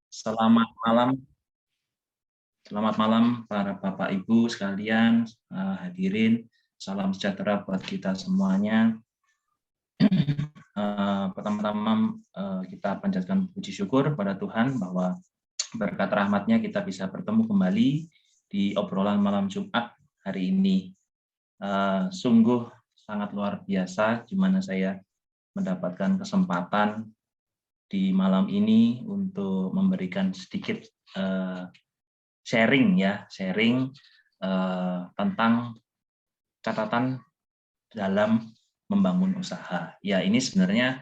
Selamat malam, selamat malam para Bapak Ibu sekalian, hadirin. Salam sejahtera buat kita semuanya. Pertama-tama kita panjatkan puji syukur pada Tuhan bahwa berkat rahmat-Nya kita bisa bertemu kembali di obrolan malam Jumat hari ini. Sungguh sangat luar biasa di mana saya mendapatkan kesempatan di malam ini untuk memberikan sedikit sharing tentang catatan dalam membangun usaha. Ya, ini sebenarnya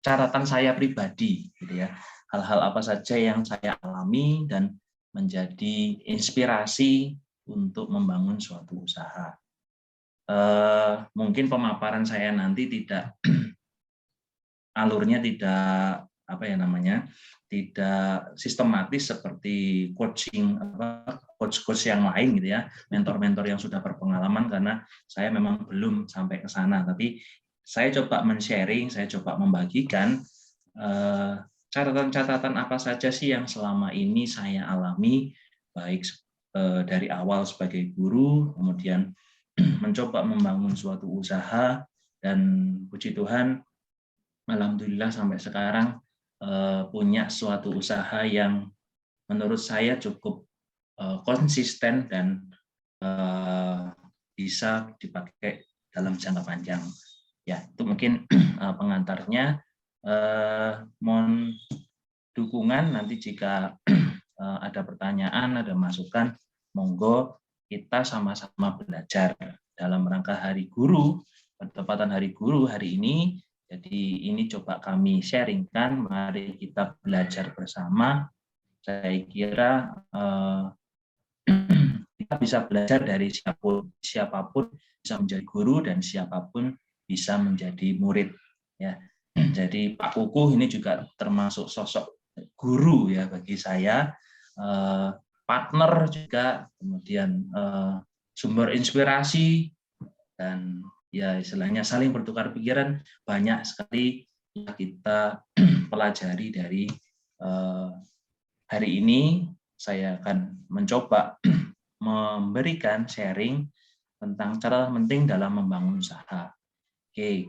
catatan saya pribadi, gitu ya. Hal-hal apa saja yang saya alami dan menjadi inspirasi untuk membangun suatu usaha. Mungkin pemaparan saya nanti tidak alurnya tidak tidak sistematis seperti coach yang lain gitu ya, mentor-mentor yang sudah berpengalaman, karena saya memang belum sampai ke sana. Tapi saya coba men-sharing, saya coba membagikan catatan-catatan apa saja sih yang selama ini saya alami, baik dari awal sebagai guru, kemudian mencoba membangun suatu usaha, dan puji Tuhan, alhamdulillah sampai sekarang punya suatu usaha yang menurut saya cukup konsisten dan bisa dipakai dalam jangka panjang. Ya, itu mungkin pengantarnya. Mohon dukungan nanti jika ada pertanyaan, ada masukan, monggo kita sama-sama belajar dalam rangka Hari Guru, bertepatan Hari Guru hari ini. Jadi ini coba kami sharingkan, mari kita belajar bersama. Saya kira kita bisa belajar dari siapapun bisa menjadi guru dan siapapun bisa menjadi murid. Ya, jadi Pak Kukuh ini juga termasuk sosok guru ya bagi saya, partner juga, kemudian sumber inspirasi, dan ya istilahnya saling bertukar pikiran. Banyak sekali yang kita pelajari dari hari ini. Saya akan mencoba memberikan sharing tentang cara penting dalam membangun usaha. Oke,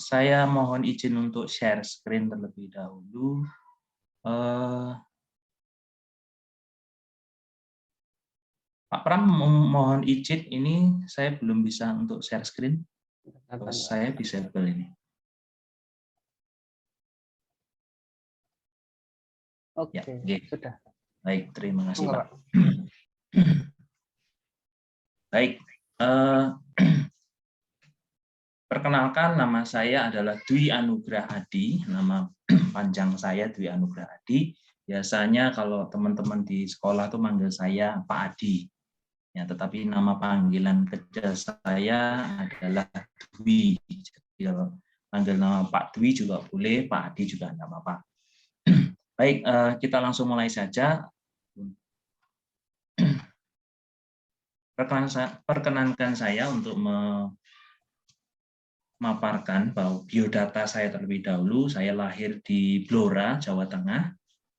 saya mohon izin untuk share screen terlebih dahulu. Pak Pram, mohon izin, ini saya belum bisa untuk share screen. Saya disable ini. Oke, ya, sudah. Baik, terima kasih Pak. Pak. Baik, perkenalkan, nama saya adalah Dwi Anugrah Adi. Nama panjang saya Dwi Anugrah Adi. Biasanya kalau teman-teman di sekolah tuh manggil saya Pak Adi. Ya, tetapi nama panggilan kerja saya adalah Dwi. Jadi kalau panggil nama Pak Dwi juga boleh, Pak Adi juga tidak apa-apa. Baik, kita langsung mulai saja. Perkenankan saya untuk memaparkan bahwa biodata saya terlebih dahulu. Saya lahir di Blora, Jawa Tengah,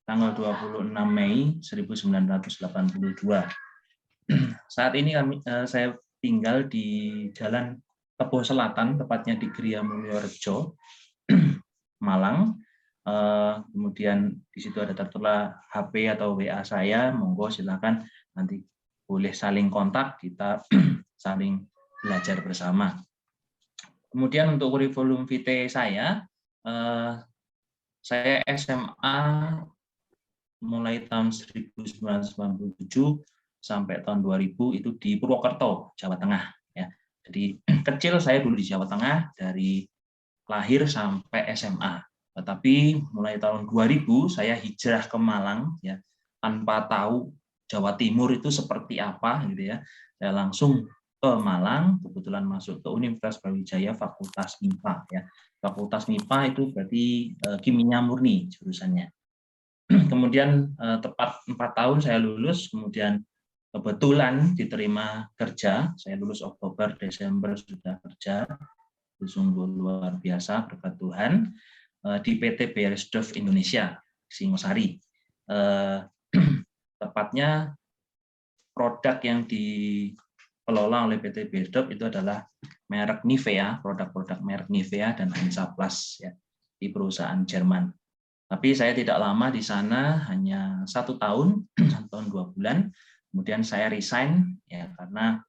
tanggal 26 Mei 1982. Saat ini saya tinggal di Jalan Tebo Selatan, tepatnya di Gria Mulyorejo, Malang. Kemudian di situ ada tertera HP atau WA saya, monggo silakan, nanti boleh saling kontak, kita saling belajar bersama. Kemudian untuk kurikulum vitae saya SMA mulai tahun 1997 sampai tahun 2000 itu di Purwokerto, Jawa Tengah. Ya. Jadi kecil saya dulu di Jawa Tengah, dari lahir sampai SMA. Tetapi mulai tahun 2000 saya hijrah ke Malang, ya, tanpa tahu Jawa Timur itu seperti apa, gitu ya. Saya langsung ke Malang, kebetulan masuk ke Universitas Brawijaya Fakultas MIPA, ya. Fakultas MIPA itu berarti kimia murni jurusannya. Kemudian tepat 4 tahun saya lulus, kemudian kebetulan diterima kerja. Saya lulus Oktober, Desember sudah kerja. Itu sungguh luar biasa, berkat Tuhan. di PT Beiersdorf Indonesia, Singosari. Tepatnya produk yang dikelola oleh PT Beiersdorf itu adalah merek Nivea, produk-produk merek Nivea dan Hansaplast ya, di perusahaan Jerman. Tapi saya tidak lama di sana, hanya 1 tahun, 1 tahun 2 bulan. Kemudian saya resign ya karena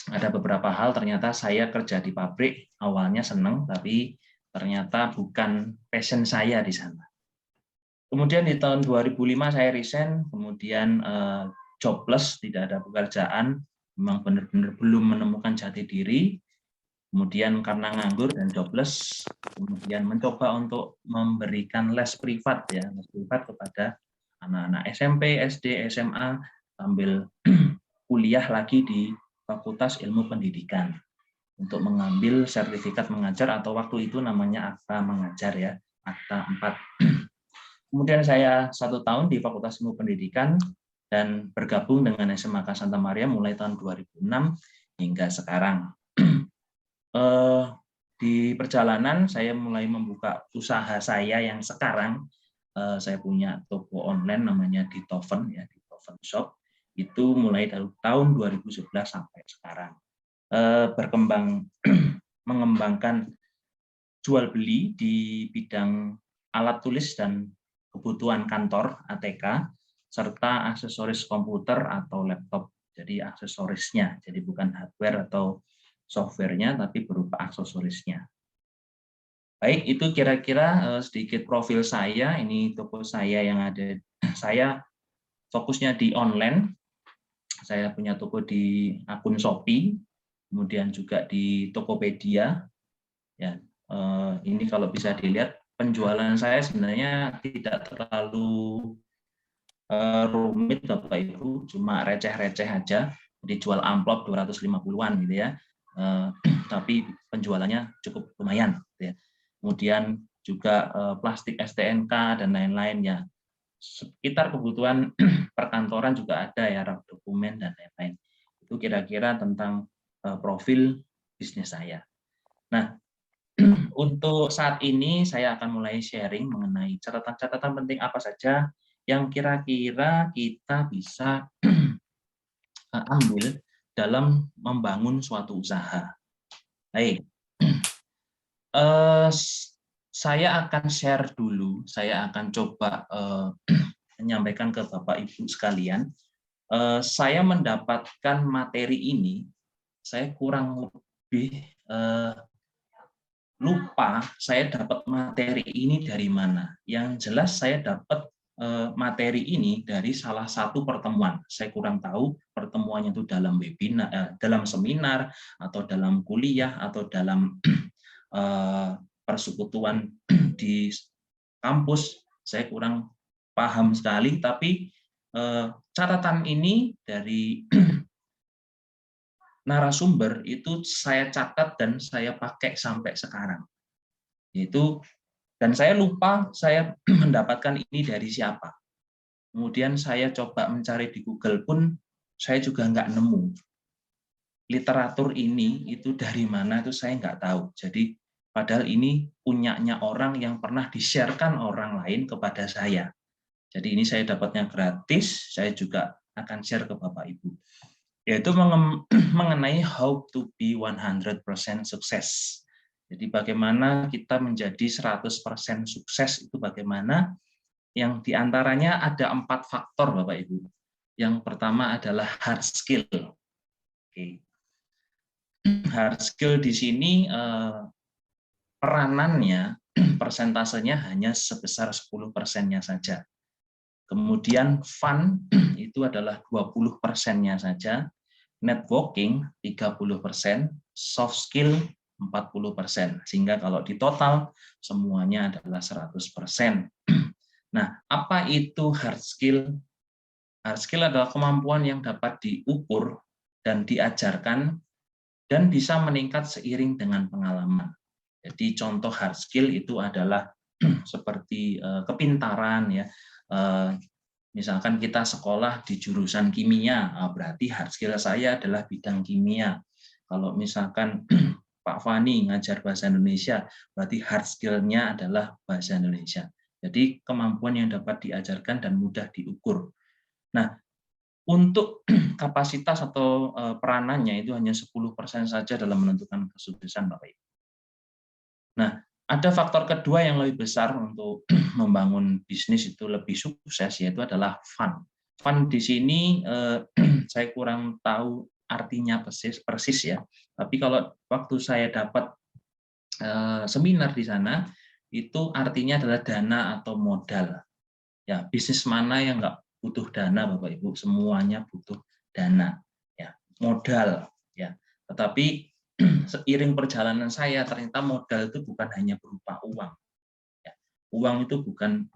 ada beberapa hal. Ternyata saya kerja di pabrik awalnya senang, tapi ternyata bukan passion saya di sana. Kemudian di tahun 2005 saya resign, kemudian jobless, tidak ada pekerjaan, memang benar-benar belum menemukan jati diri. Kemudian karena nganggur dan jobless, kemudian mencoba untuk memberikan les privat ya, les privat kepada anak-anak SMP, SD, SMA sambil kuliah lagi di Fakultas Ilmu Pendidikan untuk mengambil sertifikat mengajar atau waktu itu namanya akta mengajar ya, akta 4. Kemudian saya 1 tahun di Fakultas Ilmu Pendidikan dan bergabung dengan SMAK Santa Maria mulai tahun 2006 hingga sekarang. Di perjalanan saya mulai membuka usaha saya yang sekarang saya punya toko online namanya Ditoven ya, Ditoven Shop. Itu mulai dari tahun 2011 sampai sekarang. Berkembang mengembangkan jual beli di bidang alat tulis dan kebutuhan kantor ATK serta aksesoris komputer atau laptop. Jadi aksesorisnya, jadi bukan hardware atau softwarenya, tapi berupa aksesorisnya. Baik, itu kira-kira sedikit profil saya. Ini toko saya yang ada. Saya fokusnya di online. Saya punya toko di akun Shopee, kemudian juga di Tokopedia. Ya, ini kalau bisa dilihat penjualan saya sebenarnya tidak terlalu rumit Bapak Ibu, cuma receh-receh aja. Jadi jual amplop 250-an gitu ya. Tapi penjualannya cukup lumayan gitu ya. Kemudian juga plastik STNK dan lain-lain ya. Sekitar kebutuhan perkantoran juga ada ya, rak dokumen dan lain-lain. Itu kira-kira tentang profil bisnis saya. Nah, untuk saat ini saya akan mulai sharing mengenai catatan-catatan penting apa saja yang kira-kira kita bisa ambil dalam membangun suatu usaha. Baik, saya akan share dulu, saya akan coba menyampaikan ke Bapak Ibu sekalian. Saya mendapatkan materi ini, saya kurang lebih lupa saya dapat materi ini dari mana. Yang jelas saya dapat materi ini dari salah satu pertemuan. Saya kurang tahu pertemuannya itu dalam webinar, dalam seminar, atau dalam kuliah, atau dalam persekutuan di kampus. Saya kurang paham sekali, tapi catatan ini dari narasumber itu saya catat dan saya pakai sampai sekarang. Dan saya lupa saya mendapatkan ini dari siapa. Kemudian saya coba mencari di Google pun saya juga nggak nemu. Literatur ini itu dari mana itu saya nggak tahu. Jadi padahal ini punyanya orang yang pernah di-share-kan orang lain kepada saya. Jadi ini saya dapatnya gratis, saya juga akan share ke Bapak Ibu. Yaitu mengenai how to be 100% sukses. Jadi bagaimana kita menjadi 100% sukses itu bagaimana, yang diantaranya ada 4 faktor Bapak Ibu. Yang pertama adalah hard skill. Oke. Hard skill di sini peranannya, persentasenya hanya sebesar 10%-nya saja. Kemudian fun itu adalah 20%-nya saja, networking 30%, soft skill 40%, sehingga kalau di total semuanya adalah 100%. Nah, apa itu hard skill? Hard skill adalah kemampuan yang dapat diukur dan diajarkan dan bisa meningkat seiring dengan pengalaman. Jadi contoh hard skill itu adalah seperti kepintaran ya. Misalkan kita sekolah di jurusan kimia, berarti hard skill saya adalah bidang kimia. Kalau misalkan Pak Fani ngajar bahasa Indonesia, berarti hard skill-nya adalah bahasa Indonesia. Jadi kemampuan yang dapat diajarkan dan mudah diukur. Nah, untuk kapasitas atau peranannya itu hanya 10% saja dalam menentukan kesuksesan, Bapak Ibu. Nah, ada faktor kedua yang lebih besar untuk membangun bisnis itu lebih sukses, yaitu adalah fun. Fun di sini saya kurang tahu artinya persis ya. Tapi kalau waktu saya dapat seminar di sana, itu artinya adalah dana atau modal. Ya, bisnis mana yang nggak butuh dana, Bapak Ibu? Semuanya butuh dana, ya, modal, ya. Tetapi seiring perjalanan saya ternyata modal itu bukan hanya berupa uang. Ya. Uang itu bukan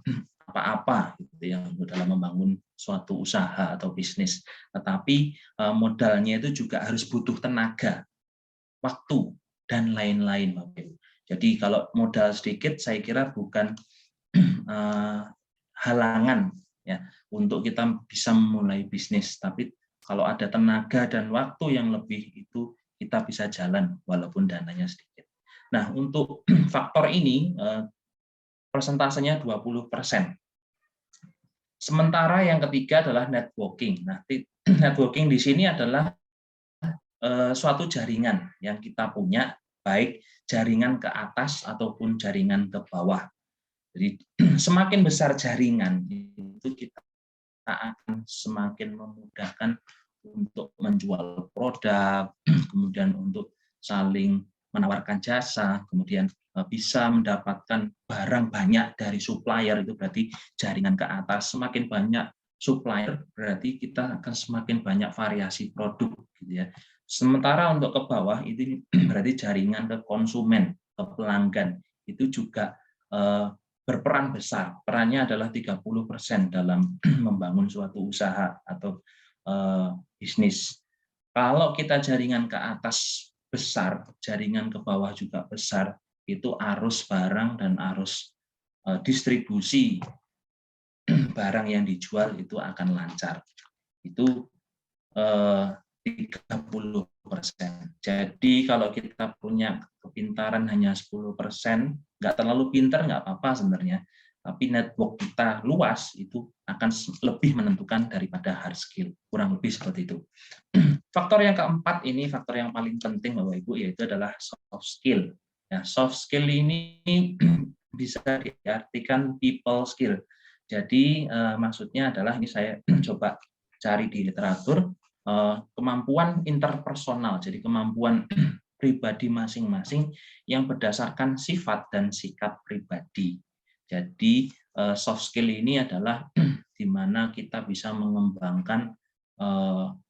apa-apa gitu ya dalam membangun suatu usaha atau bisnis, tetapi modalnya itu juga harus butuh tenaga, waktu, dan lain-lain, Bapak Ibu. Jadi kalau modal sedikit, saya kira bukan halangan ya untuk kita bisa memulai bisnis. Tapi kalau ada tenaga dan waktu yang lebih, itu kita bisa jalan walaupun dananya sedikit. Nah, untuk faktor ini persentasenya 20%. Sementara yang ketiga adalah networking. Nah, networking di sini adalah suatu jaringan yang kita punya, baik jaringan ke atas ataupun jaringan ke bawah. Jadi semakin besar jaringan itu kita akan semakin memudahkan untuk menjual produk, kemudian untuk saling menawarkan jasa, kemudian bisa mendapatkan barang banyak dari supplier, itu berarti jaringan ke atas. Semakin banyak supplier berarti kita akan semakin banyak variasi produk gitu ya. Sementara untuk ke bawah itu berarti jaringan ke konsumen, ke pelanggan, itu juga berperan besar. Perannya adalah 30% dalam membangun suatu usaha atau bisnis. Kalau kita jaringan ke atas besar, jaringan ke bawah juga besar, itu arus barang dan arus distribusi barang yang dijual itu akan lancar. Itu 30%. Jadi kalau kita punya kepintaran hanya 10%, nggak terlalu pintar nggak apa-apa sebenarnya. Tapi network kita luas, itu akan lebih menentukan daripada hard skill. Kurang lebih seperti itu. Faktor yang keempat ini, faktor yang paling penting Bapak Ibu, yaitu adalah soft skill. Ya, soft skill ini bisa diartikan people skill. Jadi maksudnya adalah, ini saya coba cari di literatur, kemampuan interpersonal, jadi kemampuan pribadi masing-masing yang berdasarkan sifat dan sikap pribadi. Jadi soft skill ini adalah di mana kita bisa mengembangkan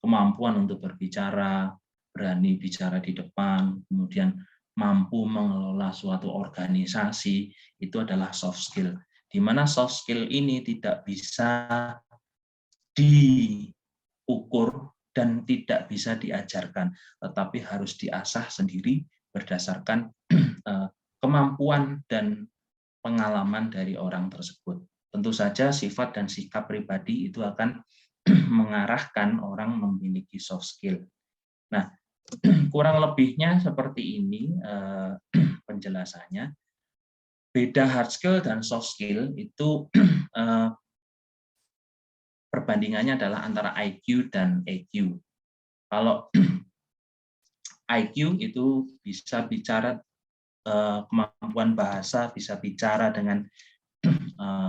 kemampuan untuk berbicara, berani bicara di depan, kemudian mampu mengelola suatu organisasi, itu adalah soft skill. Di mana soft skill ini tidak bisa diukur dan tidak bisa diajarkan, tetapi harus diasah sendiri berdasarkan kemampuan dan pengalaman dari orang tersebut. Tentu saja sifat dan sikap pribadi itu akan mengarahkan orang memiliki soft skill. Nah, kurang lebihnya seperti ini penjelasannya. Beda hard skill dan soft skill itu perbandingannya adalah antara IQ dan EQ. Kalau IQ itu bisa bicara, kemampuan bahasa, bisa bicara dengan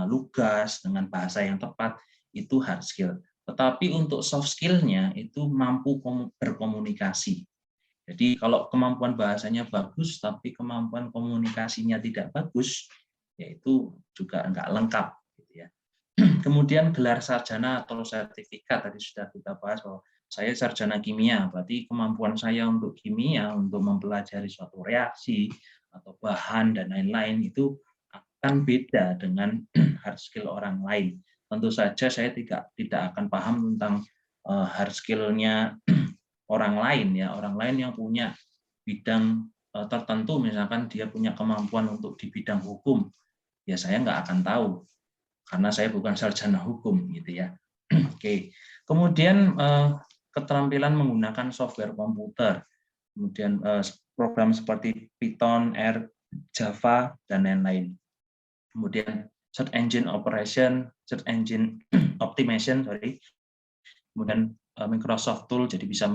lugas, dengan bahasa yang tepat, itu hard skill. Tetapi untuk soft skill-nya itu mampu berkomunikasi. Jadi kalau kemampuan bahasanya bagus, tapi kemampuan komunikasinya tidak bagus, yaitu juga nggak lengkap. Gitu ya. Kemudian gelar sarjana atau sertifikat, tadi sudah kita bahas bahwa saya sarjana kimia, berarti kemampuan saya untuk kimia, untuk mempelajari suatu reaksi atau bahan dan lain-lain, itu akan beda dengan hard skill orang lain. Tentu saja saya tidak akan paham tentang hard skill-nya orang lain, ya, orang lain yang punya bidang tertentu, misalkan dia punya kemampuan untuk di bidang hukum, ya saya nggak akan tahu karena saya bukan sarjana hukum, gitu ya. Oke, kemudian keterampilan menggunakan software komputer, kemudian program seperti Python, R, Java, dan lain-lain. Kemudian search engine operation, search engine optimization, kemudian Microsoft Tool, jadi bisa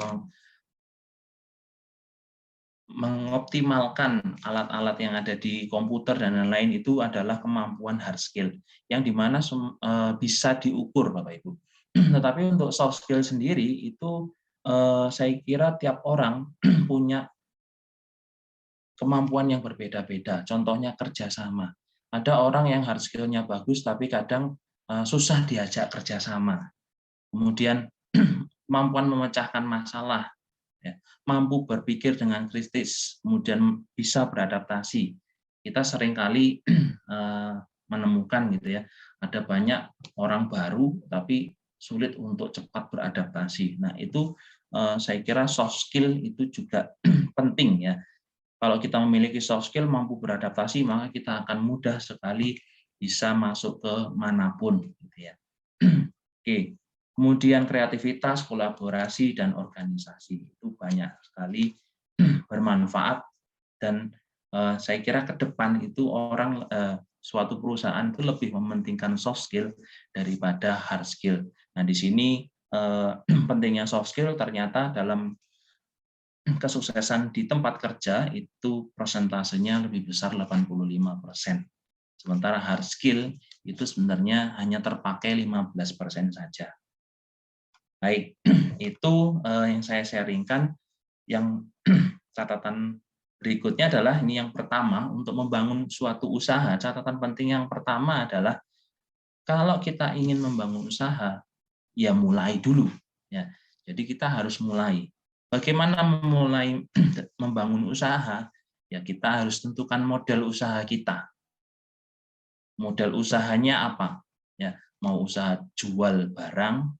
mengoptimalkan alat-alat yang ada di komputer dan lain-lain. Itu adalah kemampuan hard skill yang dimana bisa diukur, Bapak Ibu. Tetapi untuk soft skill sendiri itu saya kira tiap orang punya kemampuan yang berbeda-beda. Contohnya kerjasama. Ada orang yang hard skill-nya bagus tapi kadang susah diajak kerjasama. Kemudian kemampuan memecahkan masalah, ya, mampu berpikir dengan kritis, kemudian bisa beradaptasi. Kita seringkali menemukan gitu ya, ada banyak orang baru tapi sulit untuk cepat beradaptasi. Nah, itu saya kira soft skill itu juga penting ya. Kalau kita memiliki soft skill mampu beradaptasi, maka kita akan mudah sekali bisa masuk ke manapun gitu ya. Oke. Kemudian kreativitas, kolaborasi, dan organisasi itu banyak sekali bermanfaat, dan saya kira ke depan itu orang suatu perusahaan itu lebih mementingkan soft skill daripada hard skill. Nah, di sini pentingnya soft skill ternyata dalam kesuksesan di tempat kerja itu persentasenya lebih besar 85%. Sementara hard skill itu sebenarnya hanya terpakai 15% saja. Baik, itu yang saya sharingkan. Yang catatan berikutnya adalah ini yang pertama, untuk membangun suatu usaha, catatan penting yang pertama adalah kalau kita ingin membangun usaha, ya mulai dulu. Ya, jadi kita harus mulai. Bagaimana memulai membangun usaha? Ya kita harus tentukan model usaha kita. Model usahanya apa? Ya, mau usaha jual barang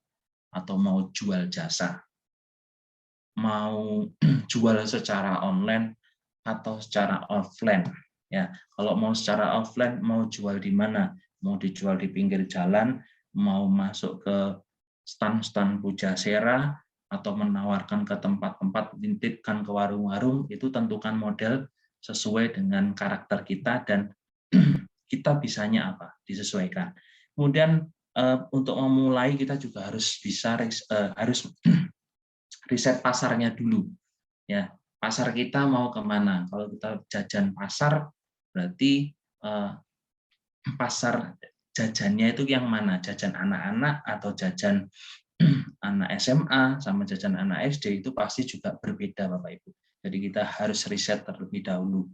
atau mau jual jasa, mau jual secara online atau secara offline. Ya, kalau mau secara offline, mau jual di mana? Mau dijual di pinggir jalan, mau masuk ke stand-stand pujasera, atau menawarkan ke tempat-tempat, titipkan ke warung-warung, itu tentukan model sesuai dengan karakter kita dan kita bisanya apa, disesuaikan. Kemudian untuk memulai kita juga harus bisa harus riset pasarnya dulu. Ya, pasar kita mau kemana? Kalau kita jajan pasar, berarti pasar jajannya itu yang mana? Jajan anak-anak atau jajan anak SMA sama jajan anak SD itu pasti juga berbeda, Bapak Ibu. Jadi kita harus riset terlebih dahulu.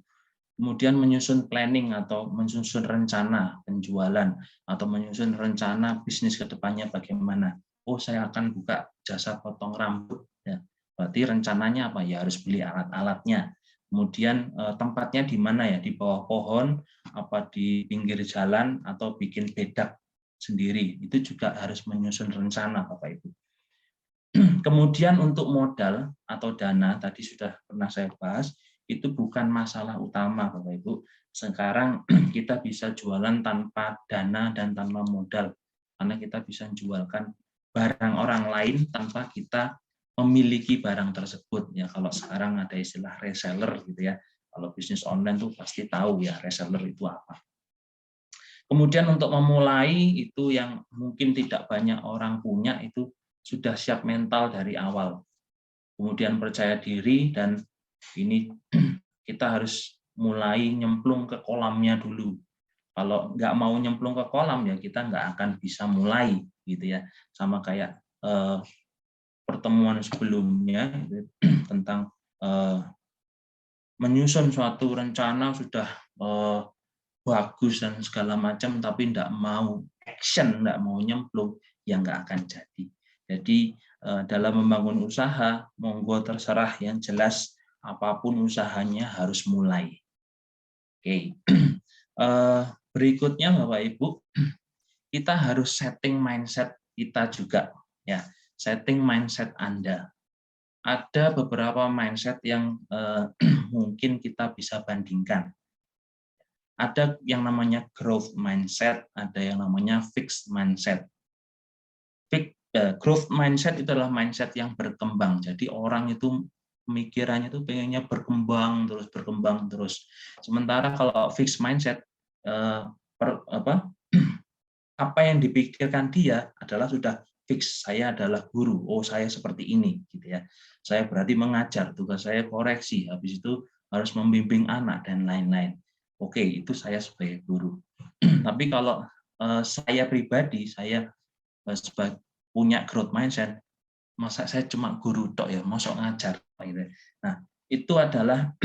Kemudian menyusun planning atau menyusun rencana penjualan atau menyusun rencana bisnis ke depannya bagaimana. Oh, saya akan buka jasa potong rambut. Ya, berarti rencananya apa? Ya harus beli alat-alatnya. Kemudian tempatnya di mana ya? Di bawah pohon, apa di pinggir jalan, atau bikin bedak sendiri. Itu juga harus menyusun rencana, Bapak Ibu. Kemudian untuk modal atau dana, tadi sudah pernah saya bahas, itu bukan masalah utama, Bapak Ibu. Sekarang kita bisa jualan tanpa dana dan tanpa modal, karena kita bisa jualkan barang orang lain tanpa kita memiliki barang tersebut. Ya, kalau sekarang ada istilah reseller gitu ya. Kalau bisnis online tuh pasti tahu ya reseller itu apa. Kemudian untuk memulai itu yang mungkin tidak banyak orang punya, itu sudah siap mental dari awal. Kemudian percaya diri, dan ini kita harus mulai nyemplung ke kolamnya dulu. Kalau nggak mau nyemplung ke kolam ya kita nggak akan bisa mulai gitu ya. Sama kayak pertemuan sebelumnya tentang menyusun suatu rencana sudah bagus dan segala macam, tapi nggak mau action, nggak mau nyemplung, ya nggak akan jadi. Jadi dalam membangun usaha, monggo terserah, yang jelas apapun usahanya harus mulai. Oke. Berikutnya Bapak Ibu, kita harus setting mindset kita juga, ya, setting mindset Anda. Ada beberapa mindset yang mungkin kita bisa bandingkan. Ada yang namanya growth mindset, ada yang namanya fixed mindset. Growth mindset itu adalah mindset yang berkembang. Jadi orang itu pemikirannya tuh pengennya berkembang terus. Sementara kalau fixed mindset, apa yang dipikirkan dia adalah sudah fix, saya adalah guru, oh saya seperti ini, gitu ya. Saya berarti mengajar, tugas saya koreksi, habis itu harus membimbing anak dan lain-lain. Oke, itu saya sebagai guru. Tapi kalau saya pribadi, saya punya growth mindset, masa saya cuma guru tok ya, masuk ngajar, gitu. Nah, itu adalah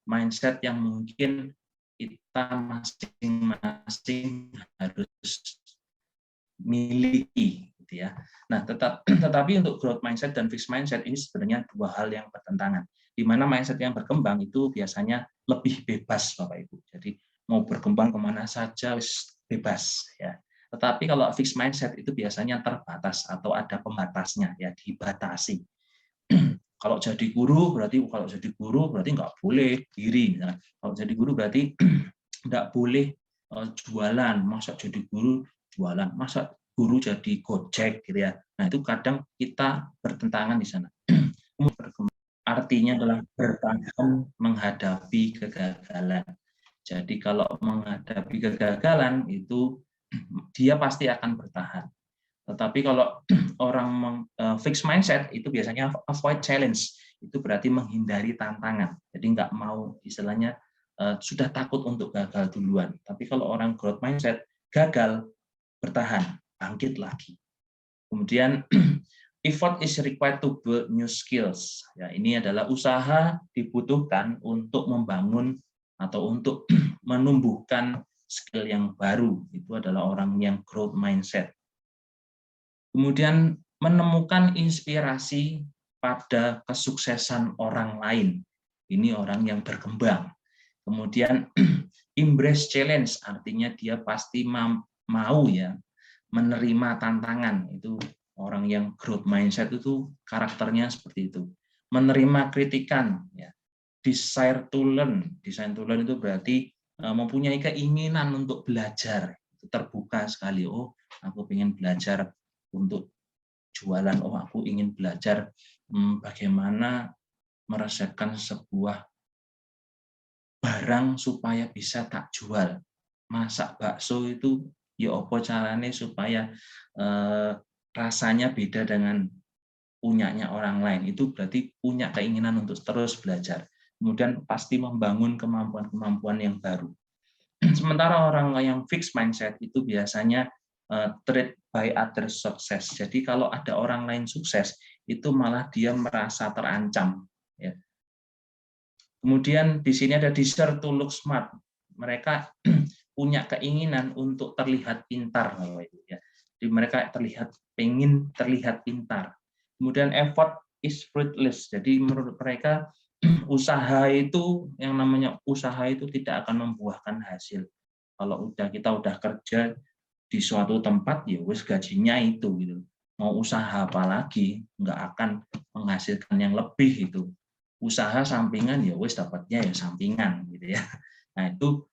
mindset yang mungkin kita masing-masing harus miliki, gitu ya. Nah, tetapi untuk growth mindset dan fixed mindset ini sebenarnya dua hal yang bertentangan. Di mana mindset yang berkembang itu biasanya lebih bebas, Bapak Ibu. Jadi mau berkembang kemana saja bebas, ya. Tetapi kalau fixed mindset itu biasanya terbatas atau ada pembatasnya, ya, dibatasi. Kalau jadi guru berarti nggak boleh diri. Nah, kalau jadi guru berarti nggak boleh jualan. Masa jadi guru jualan? Masa guru jadi Gojek, gitu ya? Nah, itu kadang kita bertentangan di sana. Artinya adalah bertahan menghadapi kegagalan. Jadi kalau menghadapi kegagalan itu dia pasti akan bertahan. Tetapi kalau orang fixed mindset itu biasanya avoid challenge, itu berarti menghindari tantangan. Jadi nggak mau, istilahnya sudah takut untuk gagal duluan. Tapi kalau orang growth mindset, gagal, bertahan, bangkit lagi. Kemudian effort is required to build new skills. Ya, ini adalah usaha dibutuhkan untuk membangun atau untuk menumbuhkan skill yang baru. Itu adalah orang yang growth mindset. Kemudian menemukan inspirasi pada kesuksesan orang lain. Ini orang yang berkembang. Kemudian embrace challenge, artinya dia pasti mau ya menerima tantangan. Itu orang yang growth mindset itu karakternya seperti itu. Menerima kritikan, ya. Desire to learn itu berarti mempunyai keinginan untuk belajar. Itu terbuka sekali. Oh, aku ingin belajar untuk jualan. Oh, aku ingin belajar bagaimana meresepkan sebuah barang supaya bisa tak jual. Masak bakso itu ya apa caranya supaya rasanya beda dengan punyanya orang lain. Itu berarti punya keinginan untuk terus belajar. Kemudian pasti membangun kemampuan-kemampuan yang baru. Sementara orang yang fixed mindset itu biasanya treat by others success. Jadi kalau ada orang lain sukses, itu malah dia merasa terancam. Ya. Kemudian di sini ada desire to look smart. Mereka punya keinginan untuk terlihat pintar, ya. Jadi mereka pengen terlihat pintar. Kemudian effort is fruitless. Jadi menurut mereka usaha itu, yang namanya usaha itu tidak akan membuahkan hasil. Kalau kita udah kerja di suatu tempat, ya wis gajinya itu, gitu. Mau usaha apa lagi, nggak akan menghasilkan yang lebih itu. Usaha sampingan ya wis dapatnya ya sampingan, gitu ya. Nah itu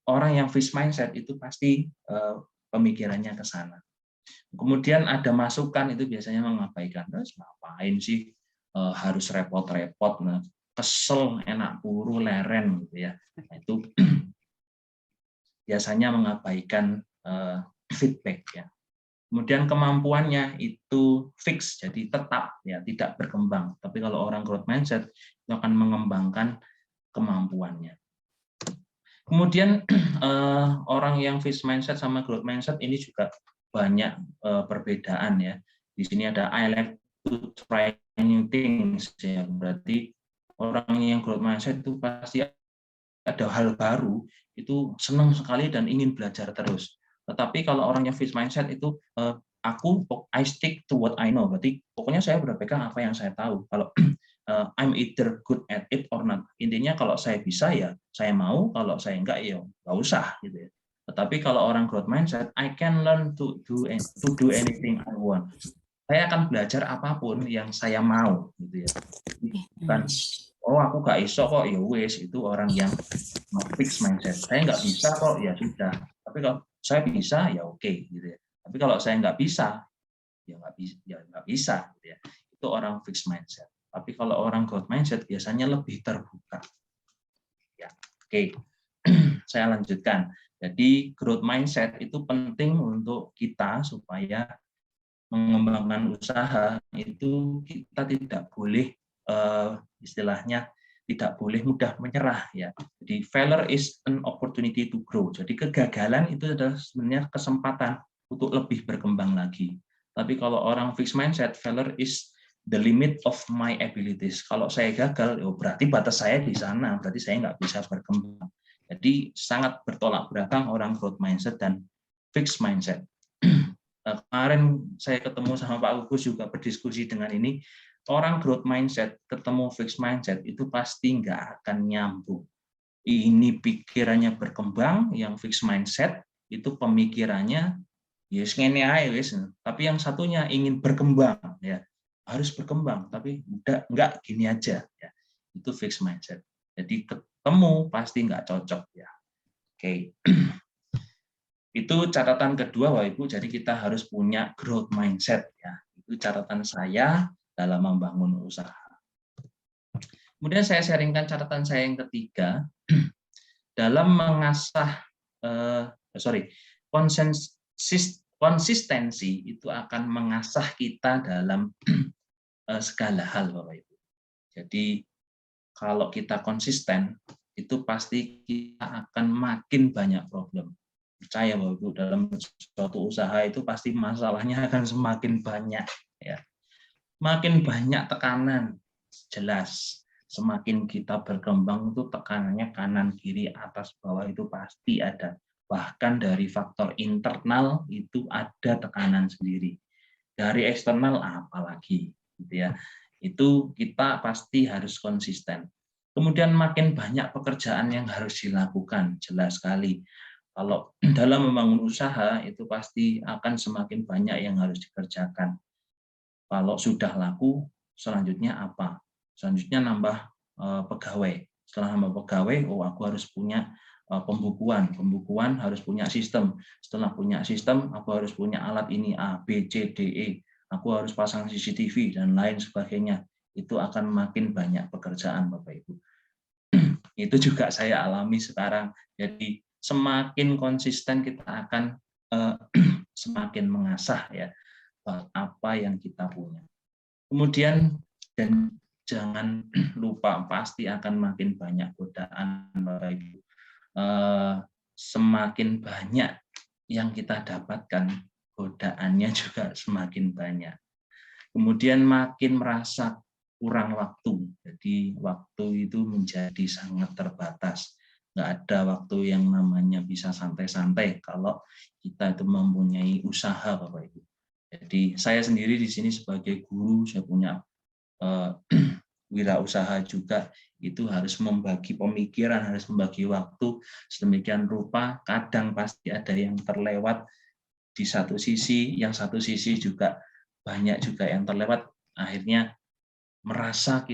orang yang fixed mindset itu pasti pemikirannya ke sana. Kemudian ada masukan itu biasanya mengabaikan, terus ngapain sih harus repot-repot, nah, kesel, enak buru, leren, gitu ya. Nah, itu biasanya mengabaikan feedback, ya. Kemudian kemampuannya itu fix, jadi tetap, ya, tidak berkembang. Tapi kalau orang growth mindset itu akan mengembangkan kemampuannya. Kemudian orang yang fixed mindset sama growth mindset ini juga banyak perbedaan, ya. Di sini ada I like to try new things, ya. Berarti orang yang growth mindset itu pasti ada hal baru, itu senang sekali dan ingin belajar terus. Tetapi kalau orang yang fixed mindset itu I stick to what I know. Berarti pokoknya saya berpegang apa yang saya tahu. Kalau I'm either good at it or not. Intinya kalau saya bisa ya saya mau, kalau saya enggak ya nggak usah, gitu ya. Tetapi kalau orang growth mindset, I can learn to do anything I want. Saya akan belajar apapun yang saya mau, gitu ya. Bukan oh aku nggak iso kok, ya wes, itu orang yang fixed mindset. Saya nggak bisa kok, ya sudah. Tapi kalau saya bisa ya oke, gitu ya. Tapi kalau saya nggak bisa ya nggak bisa, gitu ya. Itu orang fixed mindset. Tapi kalau orang growth mindset biasanya lebih terbuka. Ya, oke. Saya lanjutkan. Jadi growth mindset itu penting untuk kita supaya mengembangkan usaha itu kita tidak boleh istilahnya tidak boleh mudah menyerah ya. Jadi failure is an opportunity to grow. Jadi kegagalan itu adalah sebenarnya kesempatan untuk lebih berkembang lagi. Tapi kalau orang fixed mindset, failure is the limit of my abilities. Kalau saya gagal, berarti batas saya di sana, berarti saya nggak bisa berkembang. Jadi sangat bertolak belakang orang growth mindset dan fixed mindset. Kemarin saya ketemu sama Pak Agus juga berdiskusi dengan ini, orang growth mindset ketemu fixed mindset itu pasti nggak akan nyambung. Ini pikirannya berkembang, yang fixed mindset itu pemikirannya yes ngene ae wis, tapi yang satunya ingin berkembang ya. Harus berkembang, tapi enggak gini aja ya. Itu fixed mindset. Jadi ketemu pasti nggak cocok ya. Oke. Itu catatan kedua Bapak Ibu, jadi kita harus punya growth mindset ya. Itu catatan saya dalam membangun usaha. Kemudian saya sharingkan catatan saya yang ketiga dalam mengasah konsistensi itu akan mengasah kita dalam segala hal Bapak Ibu. Jadi kalau kita konsisten itu pasti kita akan makin banyak problem. Percaya Bapak Ibu, dalam suatu usaha itu pasti masalahnya akan semakin banyak ya. Makin banyak tekanan, jelas. Semakin kita berkembang itu tekanannya kanan, kiri, atas, bawah itu pasti ada. Bahkan dari faktor internal itu ada tekanan sendiri. Dari eksternal apalagi gitu ya. Itu kita pasti harus konsisten. Kemudian makin banyak pekerjaan yang harus dilakukan, jelas sekali. Kalau dalam membangun usaha itu pasti akan semakin banyak yang harus dikerjakan. Kalau sudah laku, selanjutnya apa? Selanjutnya nambah pegawai. Setelah nambah pegawai, aku harus punya pembukuan. Pembukuan harus punya sistem. Setelah punya sistem, aku harus punya alat ini A, B, C, D, E. Aku harus pasang CCTV dan lain sebagainya. Itu akan makin banyak pekerjaan, Bapak Ibu. Itu juga saya alami sekarang. Jadi semakin konsisten kita akan semakin mengasah ya apa yang kita punya. Kemudian dan jangan lupa pasti akan makin banyak godaan Bapak Ibu. Semakin banyak yang kita dapatkan, godaannya juga semakin banyak. Kemudian makin merasa kurang waktu. Jadi waktu itu menjadi sangat terbatas. Nggak ada waktu yang namanya bisa santai-santai kalau kita itu mempunyai usaha Bapak Ibu. Jadi saya sendiri di sini sebagai guru, saya punya wirausaha juga, itu harus membagi pemikiran, harus membagi waktu sedemikian rupa. Kadang pasti ada yang terlewat di satu sisi, yang satu sisi juga banyak juga yang terlewat. Akhirnya merasa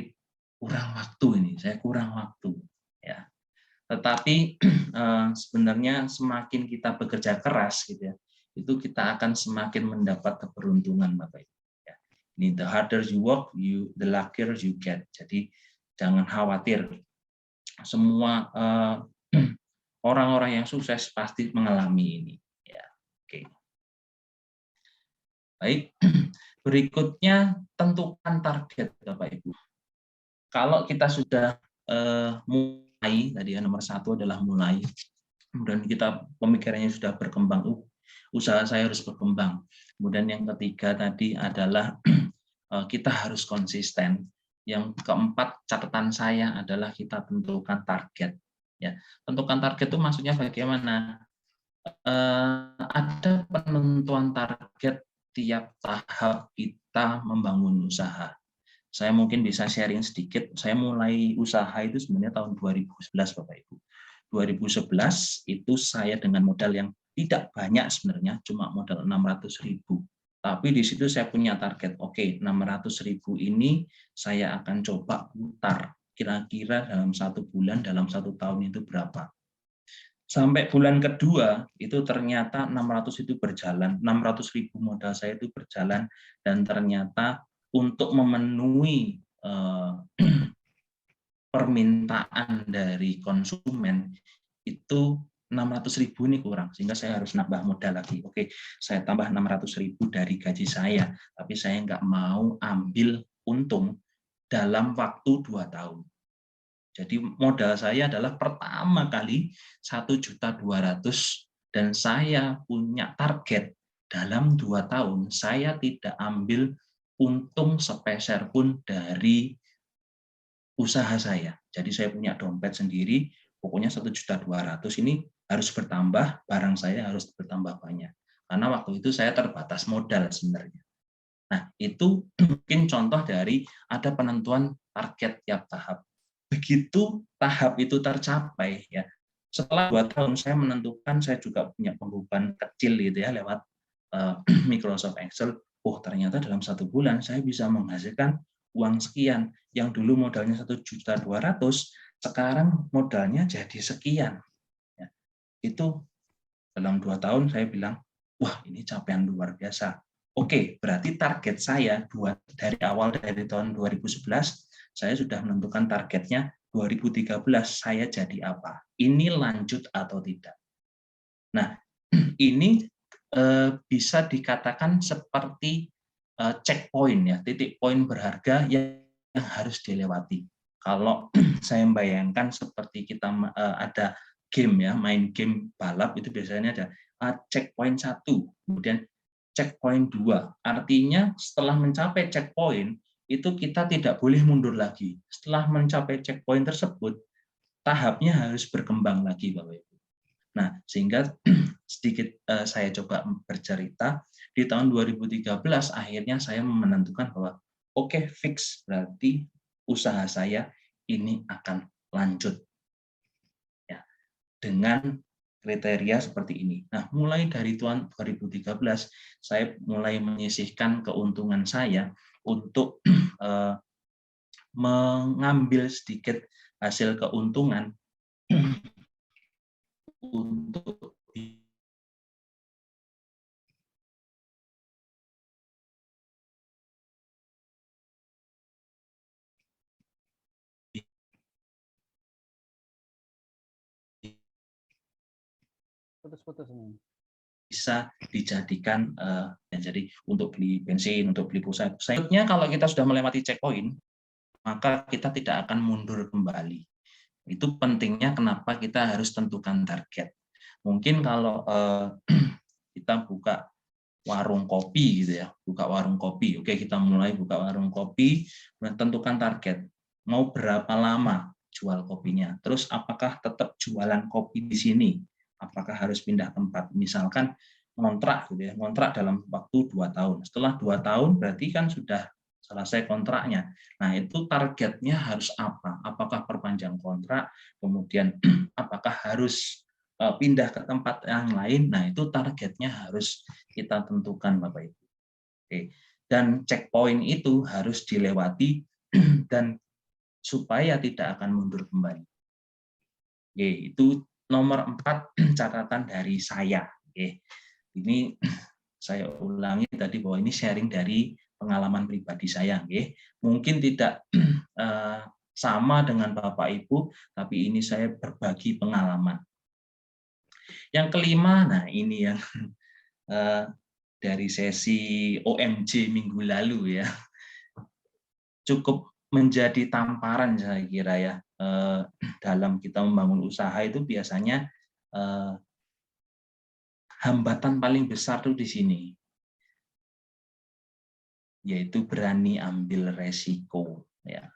kurang waktu ini, saya kurang waktu. Ya. Tetapi sebenarnya semakin kita bekerja keras, gitu ya, itu kita akan semakin mendapat keberuntungan, Bapak Ibu. Ya. Ini the harder you work, the luckier you get. Jadi jangan khawatir. Semua orang-orang yang sukses pasti mengalami ini. Ya. Oke. Baik. Berikutnya tentukan target, Bapak Ibu. Kalau kita sudah mulai, tadi yang nomor satu adalah mulai. Kemudian kita pemikirannya sudah berkembang, usaha saya harus berkembang. Kemudian yang ketiga tadi adalah kita harus konsisten. Yang keempat catatan saya adalah kita tentukan target. Ya, tentukan target itu maksudnya bagaimana? Ada penentuan target tiap tahap kita membangun usaha. Saya mungkin bisa sharing sedikit. Saya mulai usaha itu sebenarnya tahun 2011, Bapak Ibu. 2011 itu saya dengan modal yang tidak banyak sebenarnya, cuma modal 600.000. Tapi di situ saya punya target, oke, 600.000 ini saya akan coba putar. Kira-kira dalam 1 bulan, dalam 1 tahun itu berapa. Sampai bulan kedua, itu ternyata 600 itu berjalan, 600.000 modal saya itu berjalan, dan ternyata untuk memenuhi eh, permintaan dari konsumen itu 600.000 ini kurang, sehingga saya harus nambah modal lagi. Oke, saya tambah 600.000 dari gaji saya, tapi saya nggak mau ambil untung dalam waktu 2 tahun. Jadi modal saya adalah pertama kali 1.200.000 dan saya punya target dalam 2 tahun saya tidak ambil untung sepeser pun dari usaha saya. Jadi saya punya dompet sendiri, pokoknya 1.200.000 ini harus bertambah, barang saya harus bertambah banyak. Karena waktu itu saya terbatas modal sebenarnya. Nah, itu mungkin contoh dari ada penentuan target tiap tahap. Begitu tahap itu tercapai, ya, setelah 2 tahun saya menentukan, saya juga punya pembeban kecil gitu ya lewat Microsoft Excel. Oh, ternyata dalam 1 bulan saya bisa menghasilkan uang sekian. Yang dulu modalnya 1.200.000, sekarang modalnya jadi sekian. Ya, itu dalam 2 tahun saya bilang, wah ini capaian luar biasa. Oke, berarti target saya dari awal dari tahun 2011, saya sudah menentukan targetnya 2013 saya jadi apa. Ini lanjut atau tidak. Nah, ini bisa dikatakan seperti checkpoint ya, titik poin berharga yang harus dilewati. Kalau saya membayangkan seperti kita ada game ya, main game balap itu biasanya ada checkpoint 1, kemudian checkpoint 2. Artinya setelah mencapai checkpoint itu kita tidak boleh mundur lagi. Setelah mencapai checkpoint tersebut, tahapnya harus berkembang lagi, Bapak Ibu. Nah, sehingga sedikit saya coba bercerita, di tahun 2013 akhirnya saya menentukan bahwa oke, fix, berarti usaha saya ini akan lanjut ya dengan kriteria seperti ini. Nah, mulai dari tahun 2013 saya mulai menyisihkan keuntungan saya untuk mengambil sedikit hasil keuntungan untuk Putus-putus ini. bisa dijadikan jadi untuk beli bensin, untuk beli pulsa. Selanjutnya kalau kita sudah melewati checkpoint, maka kita tidak akan mundur kembali. Itu pentingnya kenapa kita harus tentukan target. Mungkin kalau kita buka warung kopi gitu ya, buka warung kopi. Oke, kita mulai buka warung kopi, tentukan target. Mau berapa lama jual kopinya? Terus apakah tetap jualan kopi di sini? Apakah harus pindah tempat? Misalkan ngontrak gitu ya, ngontrak dalam waktu 2 tahun. Setelah 2 tahun berarti kan sudah selesai kontraknya. Nah, itu targetnya harus apa? Apakah perpanjang kontrak, kemudian apakah harus pindah ke tempat yang lain? Nah, itu targetnya harus kita tentukan, Bapak Ibu. Oke. Dan checkpoint itu harus dilewati dan supaya tidak akan mundur kembali. Oke, itu nomor 4 catatan dari saya. Oke. Ini saya ulangi tadi bahwa ini sharing dari pengalaman pribadi saya. Oke. Mungkin tidak sama dengan Bapak Ibu, tapi ini saya berbagi pengalaman. Yang kelima, nah ini yang dari sesi OMJ minggu lalu ya, cukup menjadi tamparan saya kira ya, dalam kita membangun usaha itu biasanya hambatan paling besar tuh di sini, yaitu berani ambil resiko. Ya.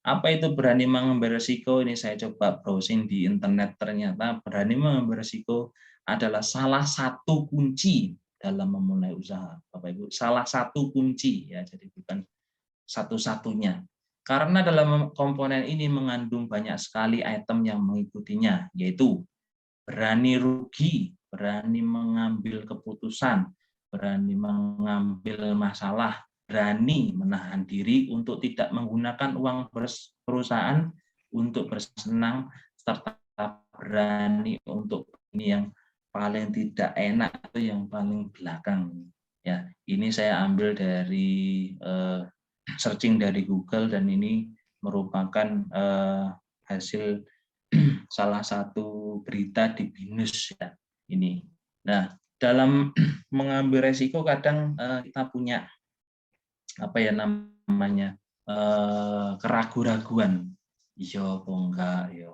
Apa itu berani mengambil resiko? Ini saya coba browsing di internet, ternyata berani mengambil resiko adalah salah satu kunci dalam memulai usaha, Bapak Ibu. Salah satu kunci ya, jadi bukan satu-satunya. Karena dalam komponen ini mengandung banyak sekali item yang mengikutinya, yaitu berani rugi, berani mengambil keputusan, berani mengambil masalah, berani menahan diri untuk tidak menggunakan uang perusahaan untuk bersenang, serta berani untuk ini yang paling tidak enak atau yang paling belakang. Ya, ini saya ambil dari searching dari Google dan ini merupakan hasil salah satu berita di BINUS ya ini. Nah, dalam mengambil resiko kadang kita punya apa ya namanya keraguan-raguan. Iya apa enggak ya.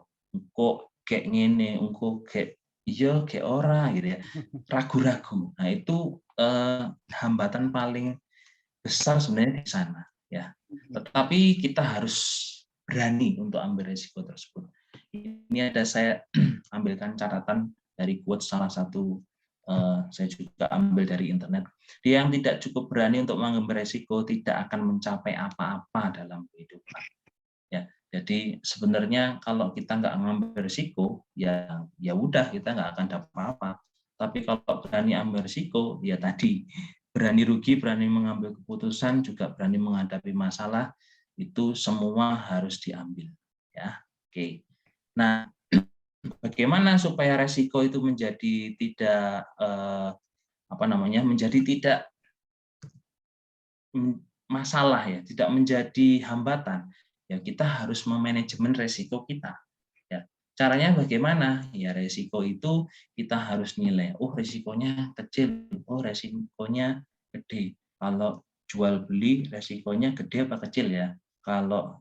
Kok kayak ngene, engko kayak iya kayak ora gitu ya. Ragu-ragu. Nah, itu hambatan paling besar sebenarnya di sana ya. Tetapi kita harus berani untuk ambil risiko tersebut. Ini ada saya ambilkan catatan dari quote salah satu saya juga ambil dari internet. Dia yang tidak cukup berani untuk mengambil risiko tidak akan mencapai apa-apa dalam kehidupan. Ya, jadi sebenarnya kalau kita nggak mengambil risiko, ya udah kita nggak akan dapat apa-apa. Tapi kalau berani ambil risiko, ya tadi berani rugi, berani mengambil keputusan, juga berani menghadapi masalah, itu semua harus diambil. Ya, oke. Nah, bagaimana supaya resiko itu menjadi tidak menjadi tidak masalah ya, tidak menjadi hambatan. Ya kita harus memanajemen resiko kita. Ya, caranya bagaimana? Ya resiko itu kita harus nilai. Oh resikonya kecil, oh resikonya gede. Kalau jual beli resikonya gede apa kecil ya? Kalau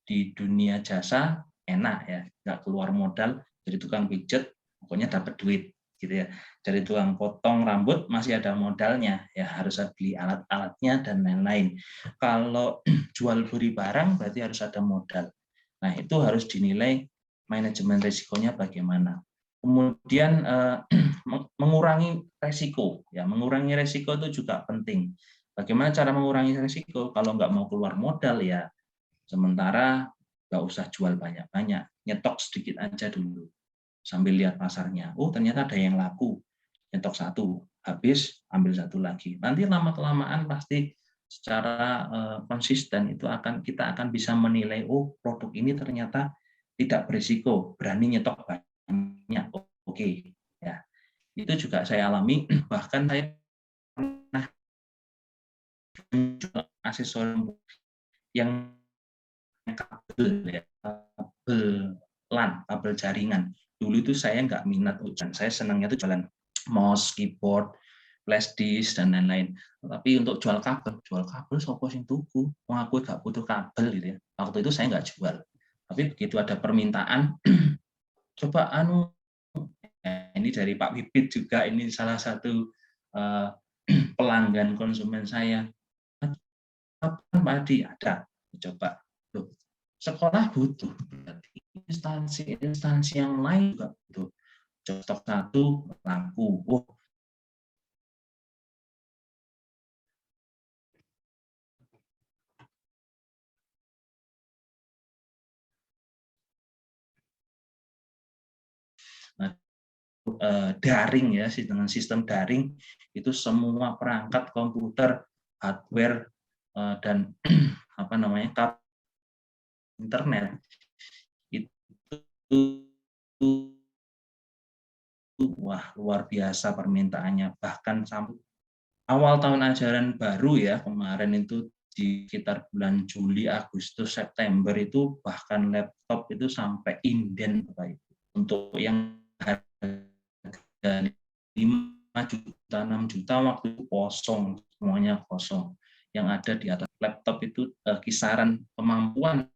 di dunia jasa enak ya, nggak keluar modal, jadi tukang pijet, pokoknya dapat duit gitu ya. Dari tukang potong rambut masih ada modalnya, ya harus beli alat-alatnya dan lain-lain. Kalau jual beli barang berarti harus ada modal. Nah itu harus dinilai manajemen risikonya bagaimana. Kemudian mengurangi resiko, ya mengurangi resiko itu juga penting. Bagaimana cara mengurangi resiko? Kalau nggak mau keluar modal ya sementara nggak usah jual banyak-banyak, nyetok sedikit aja dulu sambil lihat pasarnya. Oh ternyata ada yang laku, nyetok satu, habis ambil satu lagi. Nanti lama-kelamaan pasti secara konsisten itu kita akan bisa menilai, oh produk ini ternyata tidak berisiko, berani nyetok banyak. Oke, ya itu juga saya alami. Bahkan saya pernah menjual aksesoris yang kabel ya, kabel LAN, kabel jaringan. Dulu itu saya nggak minat ujian, saya senangnya itu jualan mouse, keyboard, flash disk dan lain-lain. Tapi untuk jual kabel sopo sing tuku, wong aku nggak butuh kabel gitu ya. Waktu itu saya nggak jual. Tapi begitu ada permintaan, coba ini dari Pak Bibit juga, ini salah satu pelanggan konsumen saya. Kapan Pak Adi? Ada. Coba. Loh, sekolah butuh. Instansi yang lain juga butuh. Stok satu laku. Oh, nah, daring ya, dengan sistem daring itu semua perangkat komputer, hardware dan internet itu wah luar biasa permintaannya. Bahkan sampai awal tahun ajaran baru ya kemarin itu di sekitar bulan Juli, Agustus, September itu bahkan laptop itu sampai inden untuk yang harga 5 juta, 6 juta waktu itu kosong, semuanya kosong. Yang ada di atas laptop itu kisaran kemampuan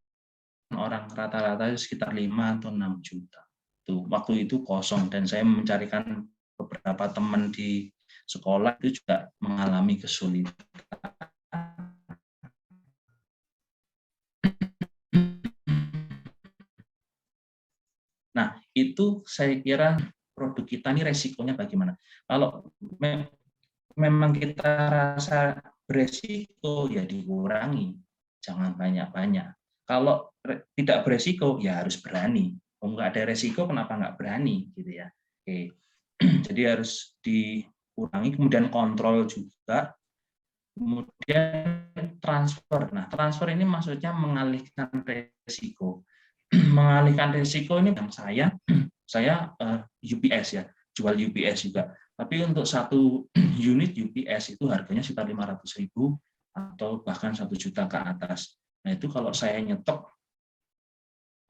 orang rata-rata sekitar 5 atau 6 juta. Tuh, waktu itu kosong dan saya mencarikan beberapa teman di sekolah itu juga mengalami kesulitan. Nah, itu saya kira produk kita ini resikonya bagaimana. Kalau memang kita rasa beresiko, ya dikurangi. Jangan banyak-banyak. Kalau tidak beresiko, ya harus berani. Kalau nggak ada resiko, kenapa nggak berani? Gitu ya. Oke. Jadi harus dikurangi, kemudian kontrol juga. Kemudian transfer. Nah, transfer ini maksudnya mengalihkan resiko. Mengalihkan resiko ini yang saya UPS ya, jual UPS juga. Tapi untuk satu unit UPS itu harganya sekitar 500.000, atau bahkan 1 juta ke atas. Nah itu kalau saya nyetok,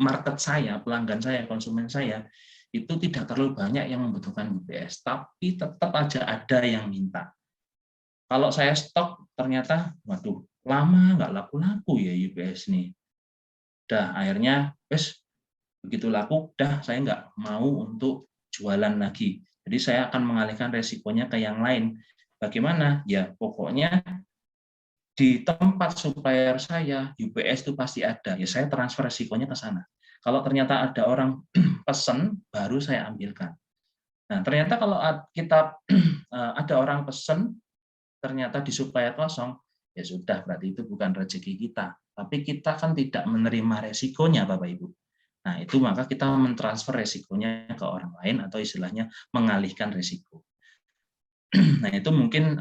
market saya, pelanggan saya, konsumen saya, itu tidak terlalu banyak yang membutuhkan UPS, tapi tetap aja ada yang minta. Kalau saya stok, ternyata, waduh, lama nggak laku-laku ya UPS nih. Dah, akhirnya, begitu laku, dah saya nggak mau untuk jualan lagi. Jadi saya akan mengalihkan resikonya ke yang lain. Bagaimana? Ya, pokoknya di tempat supplier saya, UPS itu pasti ada. Ya saya transfer resikonya ke sana. Kalau ternyata ada orang pesen, baru saya ambilkan. Nah, ternyata kalau kita ada orang pesen, ternyata di supplier kosong, ya sudah, berarti itu bukan rezeki kita. Tapi kita kan tidak menerima resikonya, Bapak Ibu. Nah, itu maka kita mentransfer resikonya ke orang lain atau istilahnya mengalihkan resiko. Nah, itu mungkin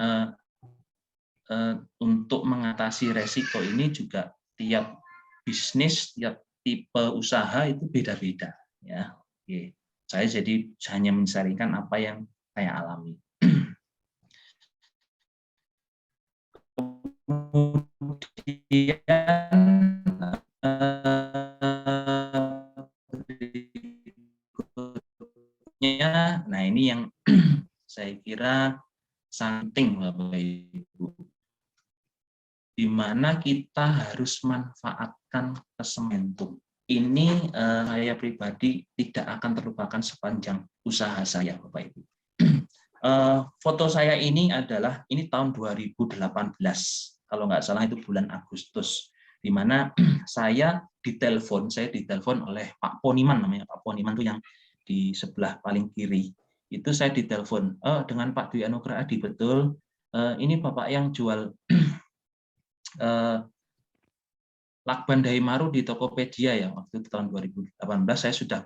untuk mengatasi resiko ini juga tiap bisnis, tiap tipe usaha itu beda-beda. Ya, oke. Saya jadi hanya mencarikan apa yang saya alami. Kemudian berikutnya, nah ini yang saya kira penting, Bapak Ibu, di mana kita harus manfaatkan kesementum. Ini saya pribadi tidak akan terlupakan sepanjang usaha saya, Bapak Ibu. Foto saya ini adalah tahun 2018, kalau nggak salah itu bulan Agustus, di mana saya ditelepon oleh Pak Poniman, namanya Pak Poniman itu yang di sebelah paling kiri. Itu saya ditelepon, dengan Pak Dwi Anugrah Adi, betul, ini Bapak yang jual lakban Daimaru di Tokopedia ya, waktu itu tahun 2018 saya sudah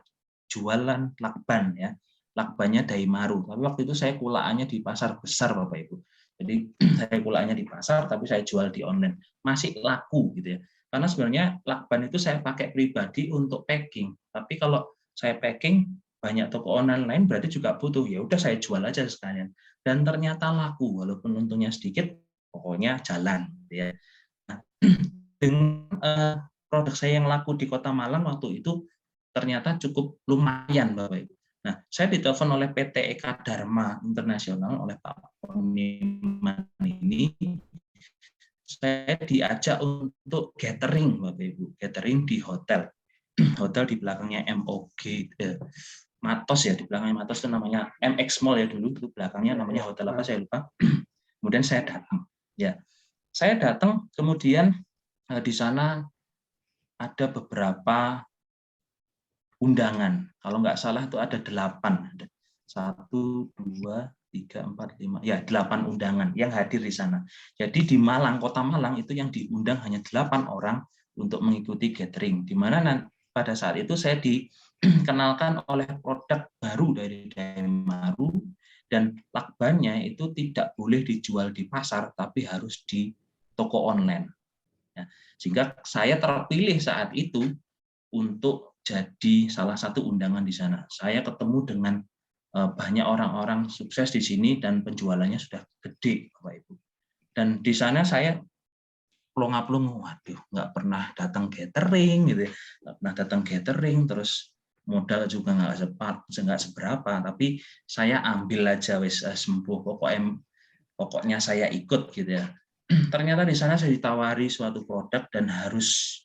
jualan lakban ya, lakbannya Daimaru. Tapi waktu itu saya kulaannya di pasar besar, Bapak Ibu. Jadi saya kulaannya di pasar, tapi saya jual di online. Masih laku gitu ya. Karena sebenarnya lakban itu saya pakai pribadi untuk packing. Tapi kalau saya packing, banyak toko online lain berarti juga butuh. Ya udah saya jual aja sekalian. Dan ternyata laku, walaupun untungnya sedikit, pokoknya jalan. Gitu ya. Nah, dengan produk saya yang laku di Kota Malang waktu itu ternyata cukup lumayan, Bapak Ibu. Nah, saya ditelepon oleh PT Eka Dharma Internasional oleh Pak Poniman ini. Saya diajak untuk catering, Bapak Ibu, catering di hotel. Hotel di belakangnya MOG, Matos ya, di belakangnya Matos itu namanya MX Mall ya dulu, itu belakangnya namanya hotel apa saya lupa. Kemudian saya datang. Ya, saya datang, kemudian di sana ada beberapa undangan. Kalau nggak salah itu ada 8. 1, 2, 3, 4, 5. Ya, 8 undangan yang hadir di sana. Jadi di Malang, Kota Malang itu yang diundang hanya 8 orang untuk mengikuti gathering. Di mana pada saat itu saya dikenalkan oleh produk baru dari Daimaru, dan lakbannya itu tidak boleh dijual di pasar, tapi harus di toko online. Sehingga saya terpilih saat itu untuk jadi salah satu undangan di sana. Saya ketemu dengan banyak orang-orang sukses di sini dan penjualannya sudah gede, Bapak Ibu. Dan di sana saya plong-plong, waduh, nggak pernah datang gathering gitu ya, nggak pernah datang gathering, terus modal juga nggak seberapa, tapi saya ambil aja wis sembuh, pokoknya saya ikut gitu ya. Ternyata di sana saya ditawari suatu produk dan harus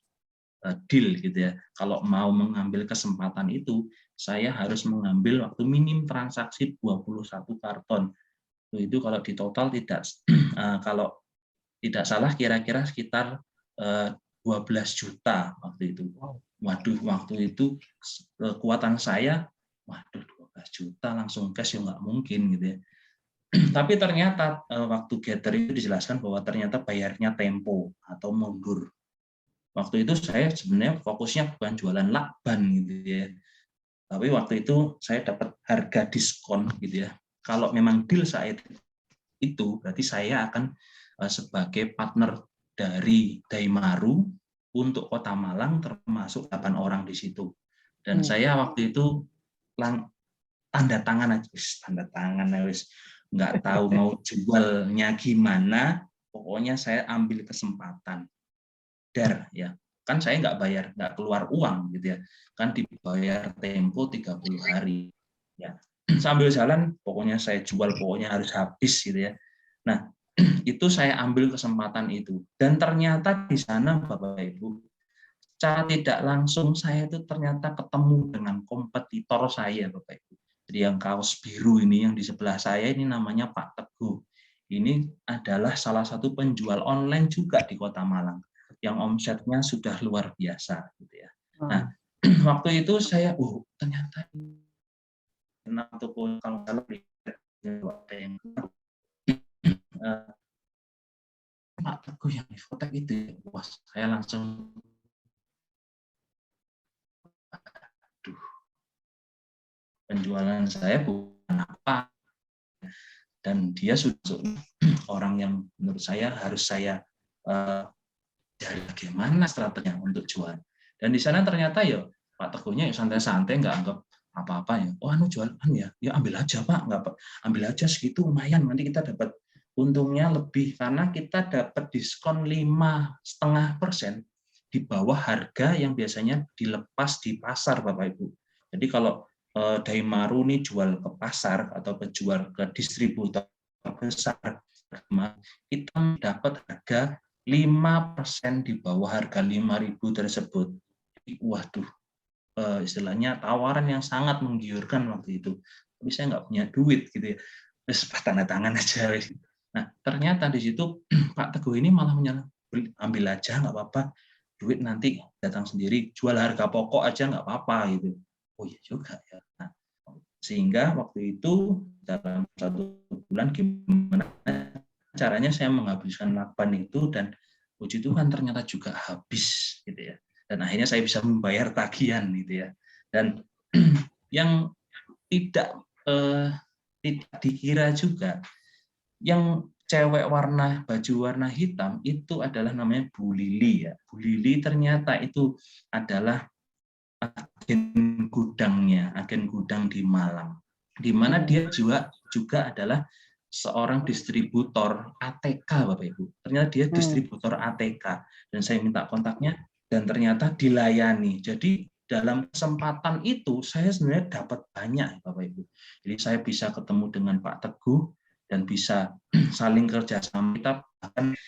deal gitu ya. Kalau mau mengambil kesempatan itu, saya harus mengambil waktu minim transaksi 21 karton. Itu kalau di total tidak kalau tidak salah kira-kira sekitar 12 juta waktu itu. Waduh, waktu itu kekuatan saya, waduh 12 juta langsung cash ya nggak mungkin gitu ya. Tapi ternyata waktu gathering itu dijelaskan bahwa ternyata bayarnya tempo atau mundur. Waktu itu saya sebenarnya fokusnya bukan jualan lakban gitu ya. Tapi waktu itu saya dapat harga diskon gitu ya. Kalau memang deal saat itu berarti saya akan sebagai partner dari Daimaru untuk Kota Malang, termasuk 8 orang di situ. Dan saya waktu itu tanda tangan aja, nggak tahu mau jualnya gimana, pokoknya saya ambil kesempatan. Ya. Kan saya nggak bayar, nggak keluar uang gitu ya. Kan dibayar tempo 30 hari. Ya. Sambil jalan, pokoknya saya jual, pokoknya harus habis gitu ya. Nah, itu saya ambil kesempatan itu. Dan ternyata di sana Bapak Ibu, secara tidak langsung saya itu ternyata ketemu dengan kompetitor saya Bapak Ibu. Jadi yang kaos biru ini yang di sebelah saya ini namanya Pak Teguh. Ini adalah salah satu penjual online juga di Kota Malang yang omsetnya sudah luar biasa gitu ya. Nah, waktu itu saya ternyata ataupun kalau ada yang Pak Teguh yang di Fotek itu ya. Wah, saya langsung penjualan saya bukan apa, dan dia sudah orang yang menurut saya harus saya dari bagaimana strateginya untuk jual. Dan di sana ternyata ya Pak Teguhnya ya santai-santai, nggak anggap apa-apa ya. Oh, jualan ya, ya ambil aja Pak, nggak apa, ambil aja segitu lumayan, nanti kita dapat untungnya lebih karena kita dapat diskon 5,5% di bawah harga yang biasanya dilepas di pasar Bapak Ibu. Jadi kalau Daimaru nih jual ke pasar atau jual ke distributor besar, kita dapat harga 5% di bawah harga 5.000 tersebut. Waduh, istilahnya tawaran yang sangat menggiurkan waktu itu. Tapi saya nggak punya duit gitu ya. Terus tanda tangan aja. Nah, ternyata di situ Pak Teguh ini malah ambil aja nggak apa-apa. Duit nanti datang sendiri, jual harga pokok aja nggak apa-apa gitu. Oh iya juga ya. Nah, sehingga waktu itu dalam 1 bulan gimana caranya saya menghabiskan lakban itu, dan puji Tuhan ternyata juga habis gitu ya. Dan akhirnya saya bisa membayar tagihan gitu ya. Dan yang tidak dikira juga, yang cewek baju warna hitam itu adalah namanya Bu Lili ya. Bu Lili ternyata itu adalah agen gudangnya, agen gudang di Malang, di mana dia juga adalah seorang distributor ATK Bapak Ibu. Ternyata dia distributor ATK, dan saya minta kontaknya dan ternyata dilayani. Jadi dalam kesempatan itu saya sebenarnya dapat banyak Bapak Ibu. Jadi saya bisa ketemu dengan Pak Teguh dan bisa saling kerjasama. Kita bahkan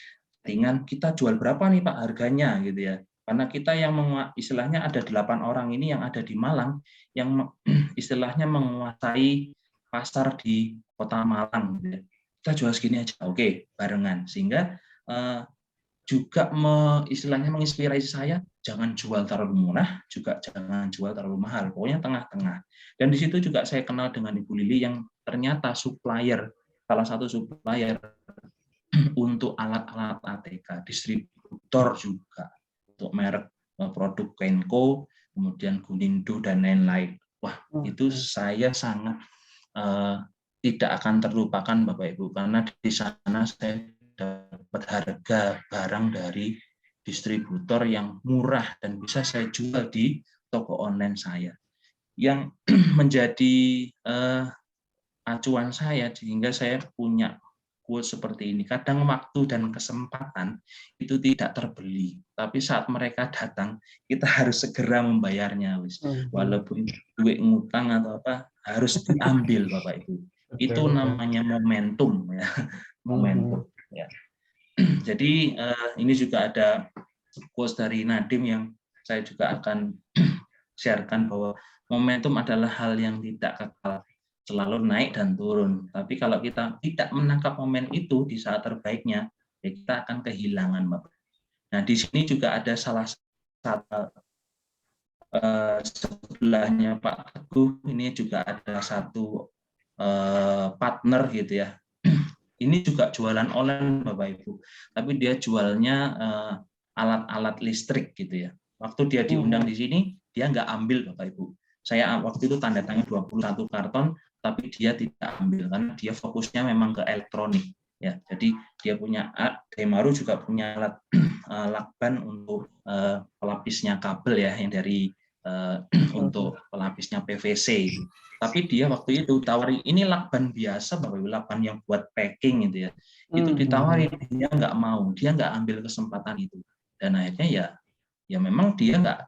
dengan kita jual berapa nih Pak harganya gitu ya. Karena kita yang istilahnya ada 8 orang ini yang ada di Malang yang istilahnya menguasai pasar di Kota Malang. Kita jual segini aja, oke, barengan. Sehingga juga istilahnya menginspirasi saya, jangan jual terlalu murah, juga jangan jual terlalu mahal, pokoknya tengah-tengah. Dan di situ juga saya kenal dengan Ibu Lili yang ternyata supplier, salah satu supplier untuk alat-alat ATK, distributor juga untuk merek produk Kenko, kemudian Gunindo dan lain-lain. Wah, itu saya sangat tidak akan terlupakan Bapak Ibu, karena di sana saya dapat harga barang dari distributor yang murah dan bisa saya jual di toko online saya. Yang menjadi acuan saya sehingga saya punya quote seperti ini. Kadang waktu dan kesempatan itu tidak terbeli, tapi saat mereka datang kita harus segera membayarnya, walaupun duit ngutang atau apa harus diambil Bapak Ibu. Itu namanya momentum ya, momentum ya. Jadi ini juga ada quote dari Nadim yang saya juga akan sharekan, bahwa momentum adalah hal yang tidak kekal, selalu naik dan turun. Tapi kalau kita tidak menangkap momen itu di saat terbaiknya, ya kita akan kehilangan, Bapak. Nah, di sini juga ada salah satu sebelahnya Pak Teguh, ini juga ada satu partner gitu ya. Ini juga jualan online Bapak Ibu, tapi dia jualnya alat-alat listrik gitu ya. Waktu dia diundang di sini, dia nggak ambil Bapak Ibu. Saya waktu itu tanda tangan 21 karton, tapi dia tidak ambil karena dia fokusnya memang ke elektronik ya. Jadi dia punya Daimaru juga punya alat lakban untuk pelapisnya kabel ya, yang dari untuk pelapisnya PVC. Tapi dia waktu itu tawari ini lakban biasa Bapak Ibu, lakban yang buat packing gitu ya. itu Hmm, ditawarin, dia nggak mau, dia nggak ambil kesempatan itu, dan akhirnya ya memang dia nggak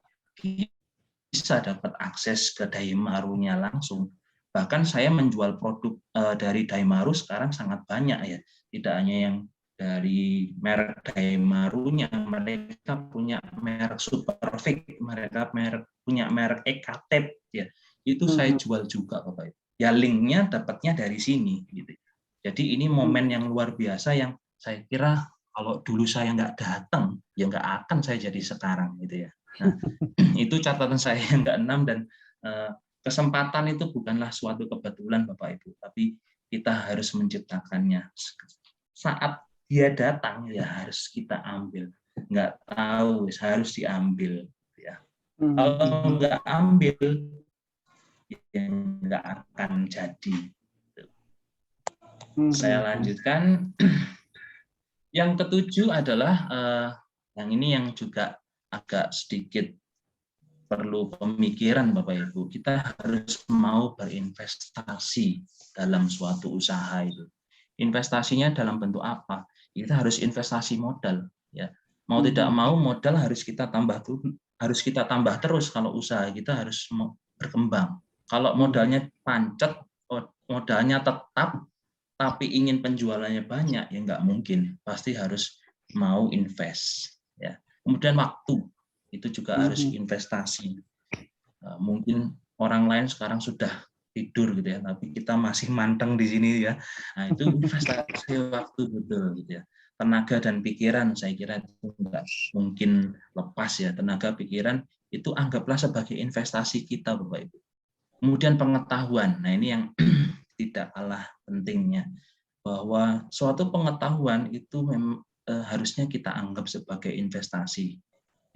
bisa dapat akses ke Daimarunya langsung. Bahkan saya menjual produk dari Daimaru sekarang sangat banyak ya, tidak hanya yang dari merek Daimarunya, mereka punya merek Superfix, mereka punya merek Ekatep ya, itu saya jual juga Bapak Ibu. Ya linknya dapatnya dari sini gitu. Jadi ini momen yang luar biasa yang saya kira kalau dulu saya nggak datang ya nggak akan saya jadi sekarang gitu ya. Nah, itu catatan saya yang ke-6, dan kesempatan itu bukanlah suatu kebetulan Bapak Ibu, tapi kita harus menciptakannya. Saat dia datang ya harus kita ambil. Nggak tahu harus diambil ya. Kalau nggak ambil ya nggak akan jadi. Saya lanjutkan. Yang ketujuh adalah yang ini yang juga agak sedikit perlu pemikiran Bapak Ibu. Kita harus mau berinvestasi dalam suatu usaha itu. Investasinya dalam bentuk apa? Kita harus investasi modal ya. Mau tidak mau modal harus kita tambah terus kalau usaha kita harus berkembang. Kalau modalnya pancet, modalnya tetap tapi ingin penjualannya banyak ya nggak mungkin. Pasti harus mau invest ya. Kemudian waktu itu juga harus investasi. Mungkin orang lain sekarang sudah tidur gitu ya, tapi kita masih manteng di sini ya. Nah itu investasi waktu betul gitu ya. Tenaga dan pikiran saya kira itu nggak mungkin lepas ya. Tenaga pikiran itu anggaplah sebagai investasi kita Bapak Ibu. Kemudian pengetahuan. Nah ini yang tidak kalah pentingnya, bahwa suatu pengetahuan itu harusnya kita anggap sebagai investasi.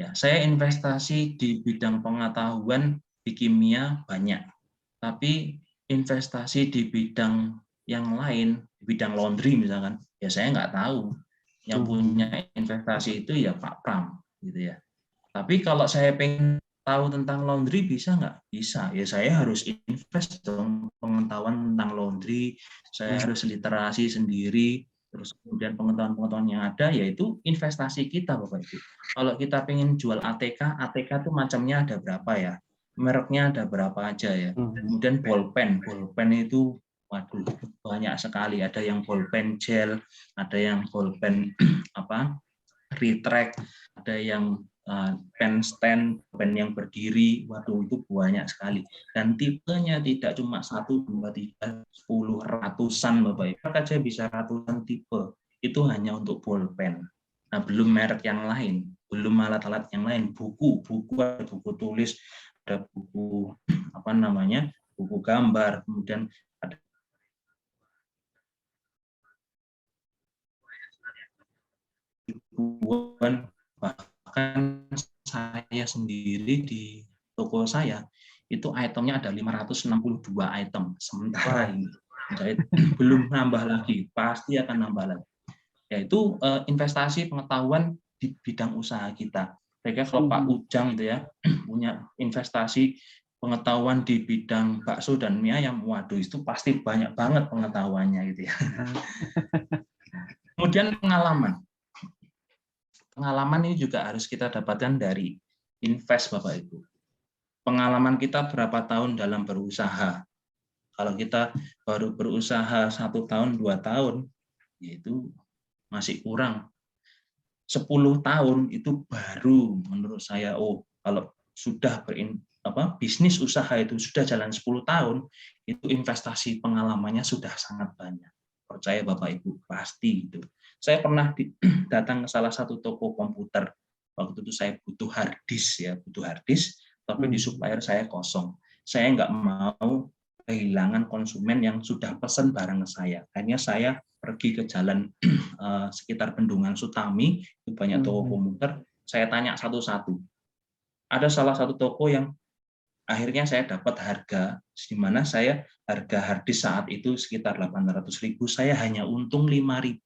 Ya, saya investasi di bidang pengetahuan di kimia banyak, tapi investasi di bidang yang lain, di bidang laundry misalkan, ya saya nggak tahu. Yang punya investasi itu ya Pak Pram, gitu ya. Tapi kalau saya pengen tahu tentang laundry bisa nggak? Bisa. Ya saya harus invest dong pengetahuan tentang laundry, saya harus literasi sendiri, terus kemudian pengetahuan-pengetahuan yang ada, yaitu investasi kita Bapak Ibu. Kalau kita pengen jual ATK, ATK itu macamnya ada berapa ya? Mereknya ada berapa aja ya? Kemudian bolpen itu waduh banyak sekali. Ada yang bolpen gel, ada yang bolpen apa? Retract, ada yang pen stand, pen yang berdiri, waduh itu banyak sekali. Dan tipenya tidak cuma 1, 2, 3, 10, ratusan Bapak Ibu. Saja bisa ratusan tipe. Itu hanya untuk bolpen. Nah, belum merek yang lain, belum alat-alat yang lain, buku ada buku tulis, ada buku apa namanya? Buku gambar, kemudian ada ribuan, bahkan saya sendiri di toko saya itu itemnya ada 562 item, sementara ini belum nambah lagi, pasti akan nambah lagi. Yaitu investasi pengetahuan di bidang usaha kita. Kayaknya kalau Pak Ujang itu ya punya investasi pengetahuan di bidang bakso dan mie ayam, waduh itu pasti banyak banget pengetahuannya gitu ya. Kemudian pengalaman. Pengalaman ini juga harus kita dapatkan dari invest Bapak Ibu. Pengalaman kita berapa tahun dalam berusaha. Kalau kita baru berusaha 1 tahun, 2 tahun, yaitu masih kurang. 10 tahun itu baru menurut saya, kalau sudah bisnis usaha itu sudah jalan 10 tahun, itu investasi pengalamannya sudah sangat banyak. Percaya Bapak Ibu, pasti itu. Saya pernah datang ke salah satu toko komputer. Waktu itu saya butuh hard disk tapi di supplier saya kosong. Saya nggak mau kehilangan konsumen yang sudah pesan barang ke saya. Akhirnya saya pergi ke jalan sekitar Bendungan Sutami, itu banyak toko komputer. Saya tanya satu-satu. Ada salah satu toko yang akhirnya saya dapat harga, di mana saya harga harddisk saat itu sekitar 800.000, saya hanya untung 5.000.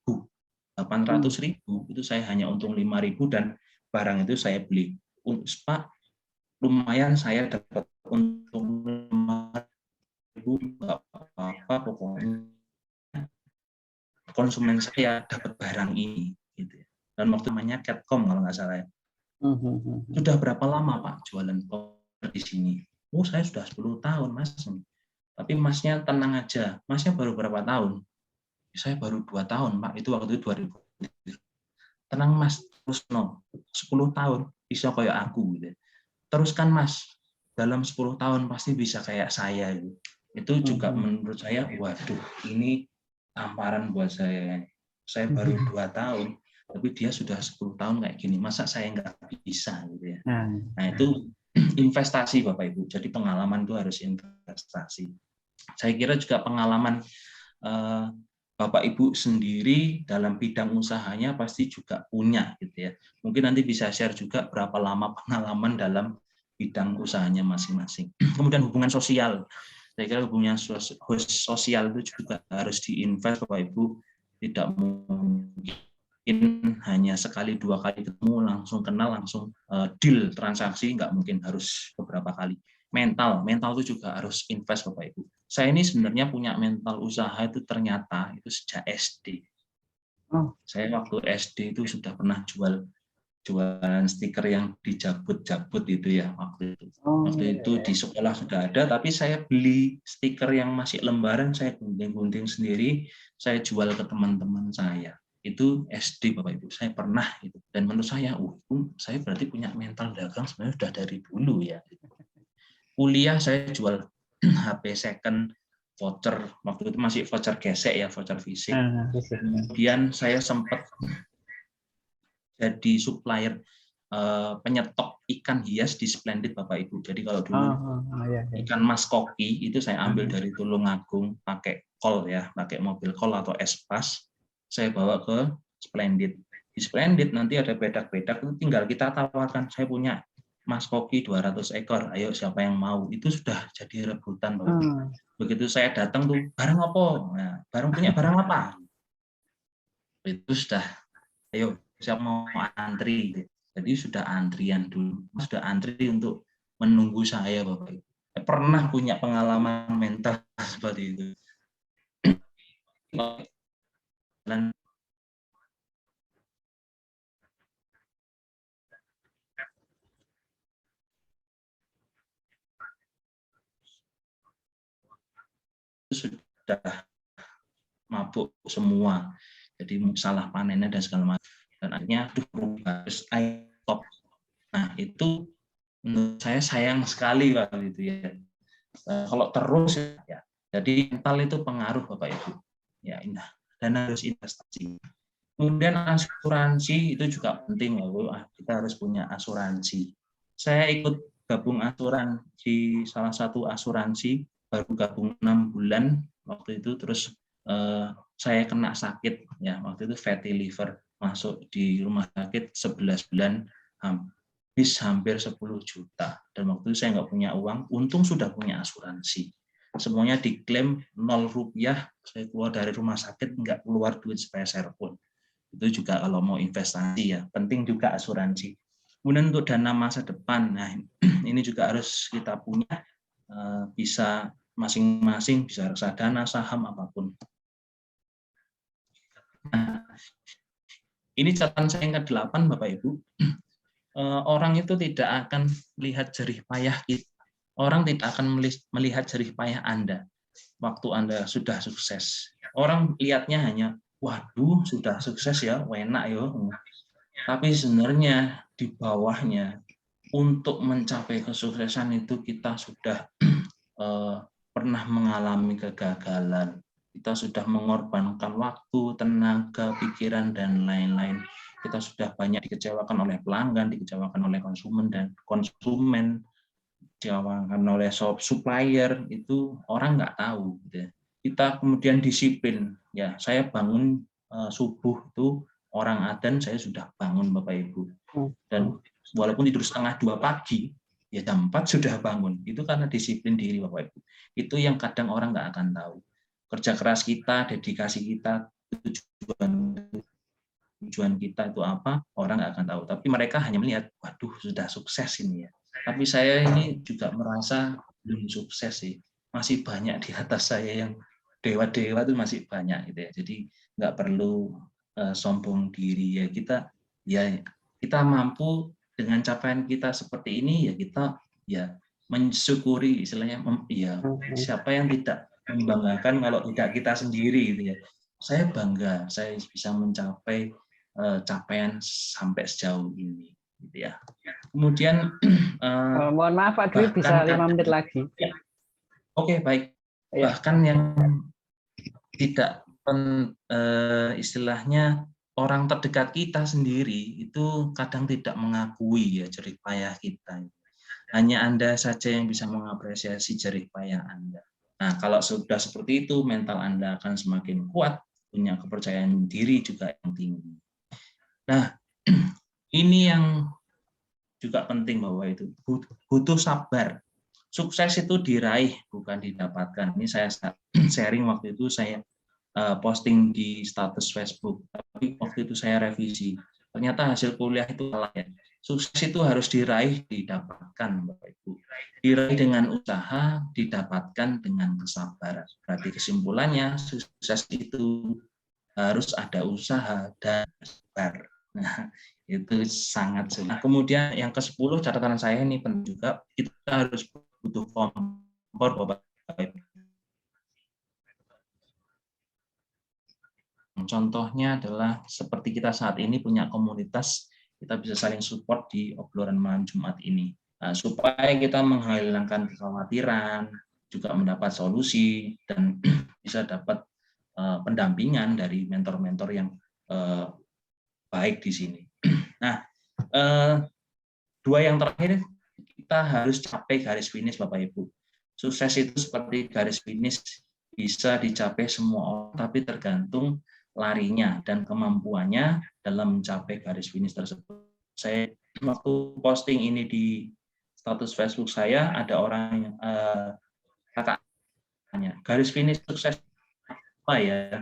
800.000 itu saya hanya untung 5.000 dan barang itu saya beli. Pak, lumayan saya dapat untung 5.000, nggak apa-apa pokoknya konsumen saya dapat barang ini, gitu ya. Dan waktu namanya Catcom kalau nggak salah ya. Sudah berapa lama Pak jualan poker di sini? Oh, saya sudah 10 tahun, Mas. Tapi Masnya tenang aja. Masnya baru berapa tahun? Saya baru 2 tahun, Pak. Itu waktu itu 2000. Tenang, Mas. Terus 10 tahun bisa kayak aku gitu. Teruskan, Mas. Dalam 10 tahun pasti bisa kayak saya gitu. Itu juga menurut saya, waduh, ini tamparan buat saya. Saya baru 2 tahun, tapi dia sudah 10 tahun kayak gini. Masa saya nggak bisa gitu ya. Nah, itu investasi Bapak Ibu. Jadi pengalaman itu harus investasi. Saya kira juga pengalaman Bapak Ibu sendiri dalam bidang usahanya pasti juga punya gitu ya. Mungkin nanti bisa share juga berapa lama pengalaman dalam bidang usahanya masing-masing. Kemudian hubungan sosial. Saya kira hubungan sosial itu juga harus diinvest Bapak Ibu. Tidak mungkin hanya sekali 2 kali ketemu langsung kenal langsung deal transaksi, nggak mungkin, harus beberapa kali. Mental itu juga harus invest Bapak Ibu. Saya ini sebenarnya punya mental usaha itu ternyata itu sejak SD. Saya waktu SD itu sudah pernah jualan stiker yang dijabut-jabut itu ya waktu itu. Waktu itu di sekolah sudah ada, tapi saya beli stiker yang masih lembaran, saya gunting-gunting sendiri, saya jual ke teman-teman saya. Itu SD Bapak Ibu, saya pernah itu. Dan menurut saya, saya berarti punya mental dagang sebenarnya sudah dari dulu ya. Kuliah saya jual HP second, voucher, waktu itu masih voucher gesek ya, voucher fisik. Kemudian saya sempat jadi supplier penyetok ikan hias di Splendid Bapak Ibu. Jadi kalau dulu ikan mas koki itu saya ambil dari Tulungagung pakai kol ya, pakai mobil kol atau espas, saya bawa ke Splendid. Di Splendid nanti ada bedak-bedak itu tinggal kita tawarkan, saya punya mas koki 200 ekor, ayo siapa yang mau. Itu sudah jadi rebutan Bapak Ibu. Begitu saya datang tuh, barang apa? Nah, punya barang apa? Itu sudah, ayo siapa mau antri. Jadi sudah antrian dulu, sudah antri untuk menunggu saya Bapak Ibu. Pernah punya pengalaman mental seperti itu. Dan sudah mabuk semua, jadi salah panennya dan segala macam. Dan akhirnya harus top. Nah itu menurut saya sayang sekali waktu itu ya. Kalau terus ya, jadi mental itu pengaruh Bapak Ibu. Ya indah. Dan harus investasi. Kemudian asuransi itu juga penting Bapak. Kita harus punya asuransi. Saya ikut gabung asuransi salah satu asuransi, baru gabung 6 bulan waktu itu, terus saya kena sakit ya waktu itu, fatty liver, masuk di rumah sakit 11 bulan, habis hampir 10 juta, dan waktu itu saya nggak punya uang, untung sudah punya asuransi, semuanya diklaim 0 rupiah, saya keluar dari rumah sakit nggak keluar duit sepeser pun. Itu juga kalau mau investasi ya, penting juga asuransi. Kemudian untuk dana masa depan, nah ini juga harus kita punya, bisa masing-masing, bisa reksadana, saham, apapun. Nah, ini catatan saya yang ke-8 Bapak Ibu. Orang itu tidak akan melihat jerih payah kita. Orang tidak akan melihat jerih payah Anda waktu Anda sudah sukses. Orang lihatnya hanya, waduh sudah sukses ya, enak ya. Tapi sebenarnya di bawahnya, untuk mencapai kesuksesan itu kita sudah pernah mengalami kegagalan. Kita sudah mengorbankan waktu, tenaga, pikiran, dan lain-lain. Kita sudah banyak dikecewakan oleh pelanggan, dikecewakan oleh konsumen, dikecewakan oleh supplier, itu orang nggak tahu. Kita kemudian disiplin. Ya, saya bangun subuh itu, orang adzan saya sudah bangun Bapak Ibu. Dan walaupun tidur setengah 2 pagi, ya jam 4 sudah bangun. Itu karena disiplin diri Bapak Ibu. Itu yang kadang orang nggak akan tahu. Kerja keras kita, dedikasi kita, tujuan kita itu apa, orang nggak akan tahu. Tapi mereka hanya melihat, waduh sudah sukses ini ya. Tapi saya ini juga merasa belum sukses sih. Masih banyak di atas saya yang dewa-dewa itu masih banyak gitu ya. Jadi nggak perlu sombong diri ya, kita mampu dengan capaian kita seperti ini ya, kita ya mensyukuri, istilahnya ya, siapa yang tidak membanggakan kalau tidak kita sendiri gitu ya. Saya bangga saya bisa mencapai capaian sampai sejauh ini gitu ya. Kemudian Mohon maaf Pak Dwi, bisa 5 menit lagi. Oke, baik. Ya. Bahkan yang tidak istilahnya orang terdekat kita sendiri itu kadang tidak mengakui ya jerih payah kita. Hanya Anda saja yang bisa mengapresiasi jerih payah Anda. Nah, kalau sudah seperti itu, mental Anda akan semakin kuat, punya kepercayaan diri juga yang tinggi. Nah, ini yang juga penting, bahwa itu butuh sabar. Sukses itu diraih, bukan didapatkan. Ini saya sharing waktu itu, saya posting di status Facebook, tapi waktu itu saya revisi. Ternyata hasil kuliah itu salah ya. Sukses itu harus diraih, didapatkan, Bapak Ibu. Diraih dengan usaha, didapatkan dengan kesabaran. Berarti kesimpulannya, sukses itu harus ada usaha dan sabar. Nah, itu sangat sulit. Nah, kemudian yang ke-10 catatan saya ini penting juga, kita harus butuh kompor, Bapak Ibu. Contohnya adalah seperti kita saat ini punya komunitas, kita bisa saling support di obrolan malam Jumat ini. Nah, supaya kita menghilangkan kekhawatiran, juga mendapat solusi, dan bisa dapat pendampingan dari mentor-mentor yang baik di sini. Nah, dua yang terakhir, kita harus capai garis finish, Bapak Ibu. Sukses itu seperti garis finish, bisa dicapai semua orang, tapi tergantung larinya dan kemampuannya dalam mencapai garis finish tersebut. Saya waktu posting ini di status Facebook saya, ada orang yang kakaknya, garis finish sukses apa ya?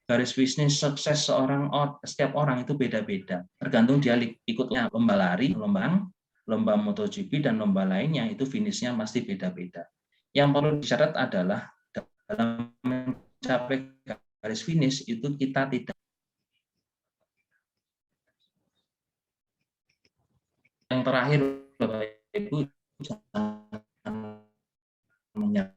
Garis finish sukses setiap orang itu beda-beda. Tergantung dia ikutnya lomba lari, lomba MotoGP dan lomba lainnya, itu finishnya pasti beda-beda. Yang perlu dicatat adalah dalam mencapai garis finish itu kita tidak. Yang terakhir, Bapak Ibu, jangan menyerah.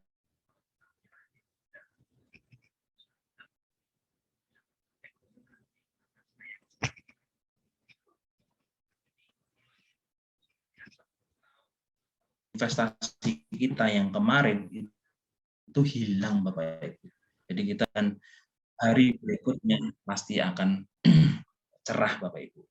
Investasi kita yang kemarin itu hilang, Bapak Ibu. Jadi kita kan hari berikutnya pasti akan cerah, Bapak Ibu.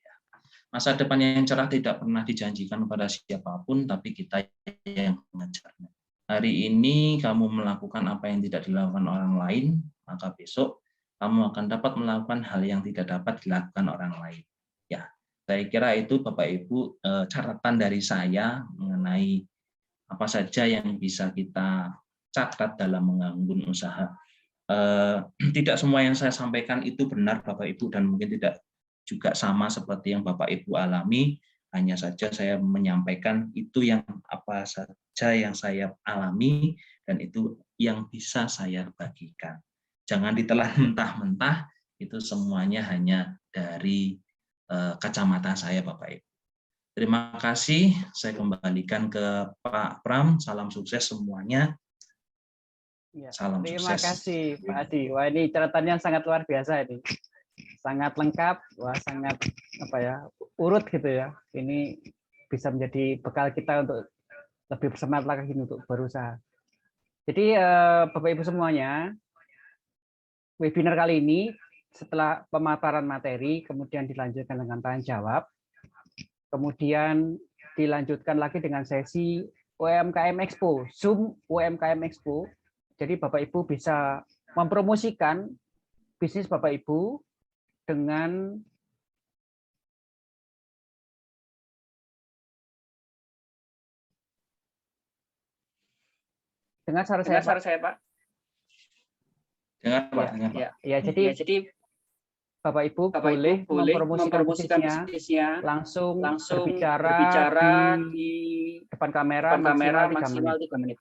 Masa depan yang cerah tidak pernah dijanjikan kepada siapapun, tapi kita yang mengejarnya. Hari ini kamu melakukan apa yang tidak dilakukan orang lain, maka besok kamu akan dapat melakukan hal yang tidak dapat dilakukan orang lain. Ya, saya kira itu Bapak Ibu catatan dari saya mengenai apa saja yang bisa kita catat dalam membangun usaha. Tidak semua yang saya sampaikan itu benar, Bapak Ibu, dan mungkin tidak juga sama seperti yang Bapak Ibu alami, hanya saja saya menyampaikan itu yang apa saja yang saya alami, dan itu yang bisa saya bagikan. Jangan ditelan mentah-mentah, itu semuanya hanya dari kacamata saya, Bapak Ibu. Terima kasih, saya kembalikan ke Pak Pram, salam sukses semuanya. Ya, salam terima sukses. kasih Pak Adi. Wah, ini catatannya sangat luar biasa ini. Sangat lengkap, wah sangat apa ya, urut gitu ya. Ini bisa menjadi bekal kita untuk lebih bersemangat lagi untuk berusaha. Jadi Bapak Ibu semuanya, webinar kali ini setelah pemaparan materi, kemudian dilanjutkan dengan tanya jawab, kemudian dilanjutkan lagi dengan sesi UMKM Expo, Zoom UMKM Expo. Jadi Bapak Ibu bisa mempromosikan bisnis Bapak Ibu dengan suara saya, Pak. Dengar, Pak. Dengar, Pak. Ya, jadi Bapak Ibu boleh mempromosikan bisnisnya langsung berbicara di depan kamera maksimal 3 menit.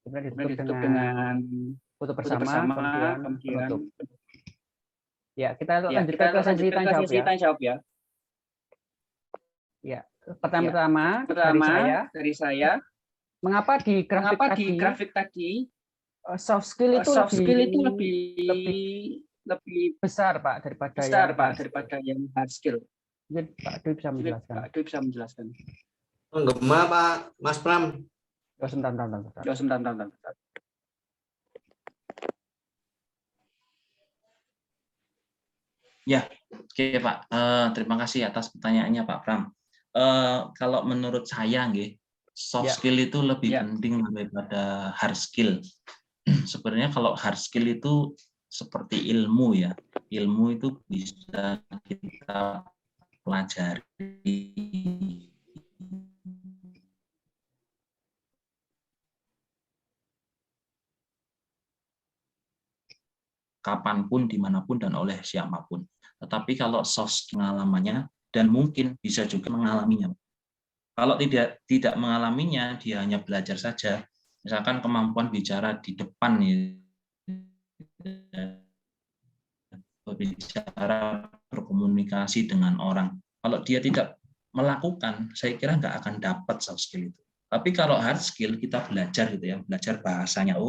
kemudian Kemudian ditutup ditutup dengan dengan foto foto bersama, bersama, kemudian kemudian penutup. Ya, kita ya lanjutkan kita ke sesi lanjutkan tanya ke jawab sesi ya. tanya jawab ya. Ya, Ya, pertama-tama dari pertama saya, dari saya, mengapa di grafik mengapa di tadi grafik tadi soft skill itu soft skill itu lebih lebih besar Pak daripada besar yang Pak hard skill? daripada yang hard skill. Mungkin Pak Dwi bisa Mungkin menjelaskan. Pak Dwi bisa menjelaskan. Penggema Pak Mas Pram. Oh, sebentar. Ya, sebentar. Ya, oke Pak. Terima kasih atas pertanyaannya Pak Pram. Kalau menurut saya, soft Ya. skill itu lebih Ya. penting daripada hard skill. Sebenarnya kalau hard skill itu seperti ilmu ya. Ilmu itu bisa kita pelajari kapanpun, dimanapun, dan oleh siapapun. Tetapi kalau soft pengalamannya, dan mungkin bisa juga mengalaminya. Kalau tidak mengalaminya, dia hanya belajar saja. Misalkan kemampuan bicara di depan, berbicara, berkomunikasi dengan orang. Kalau dia tidak melakukan, saya kira nggak akan dapat soft skill itu. Tapi kalau hard skill kita belajar gitu ya, belajar bahasanya,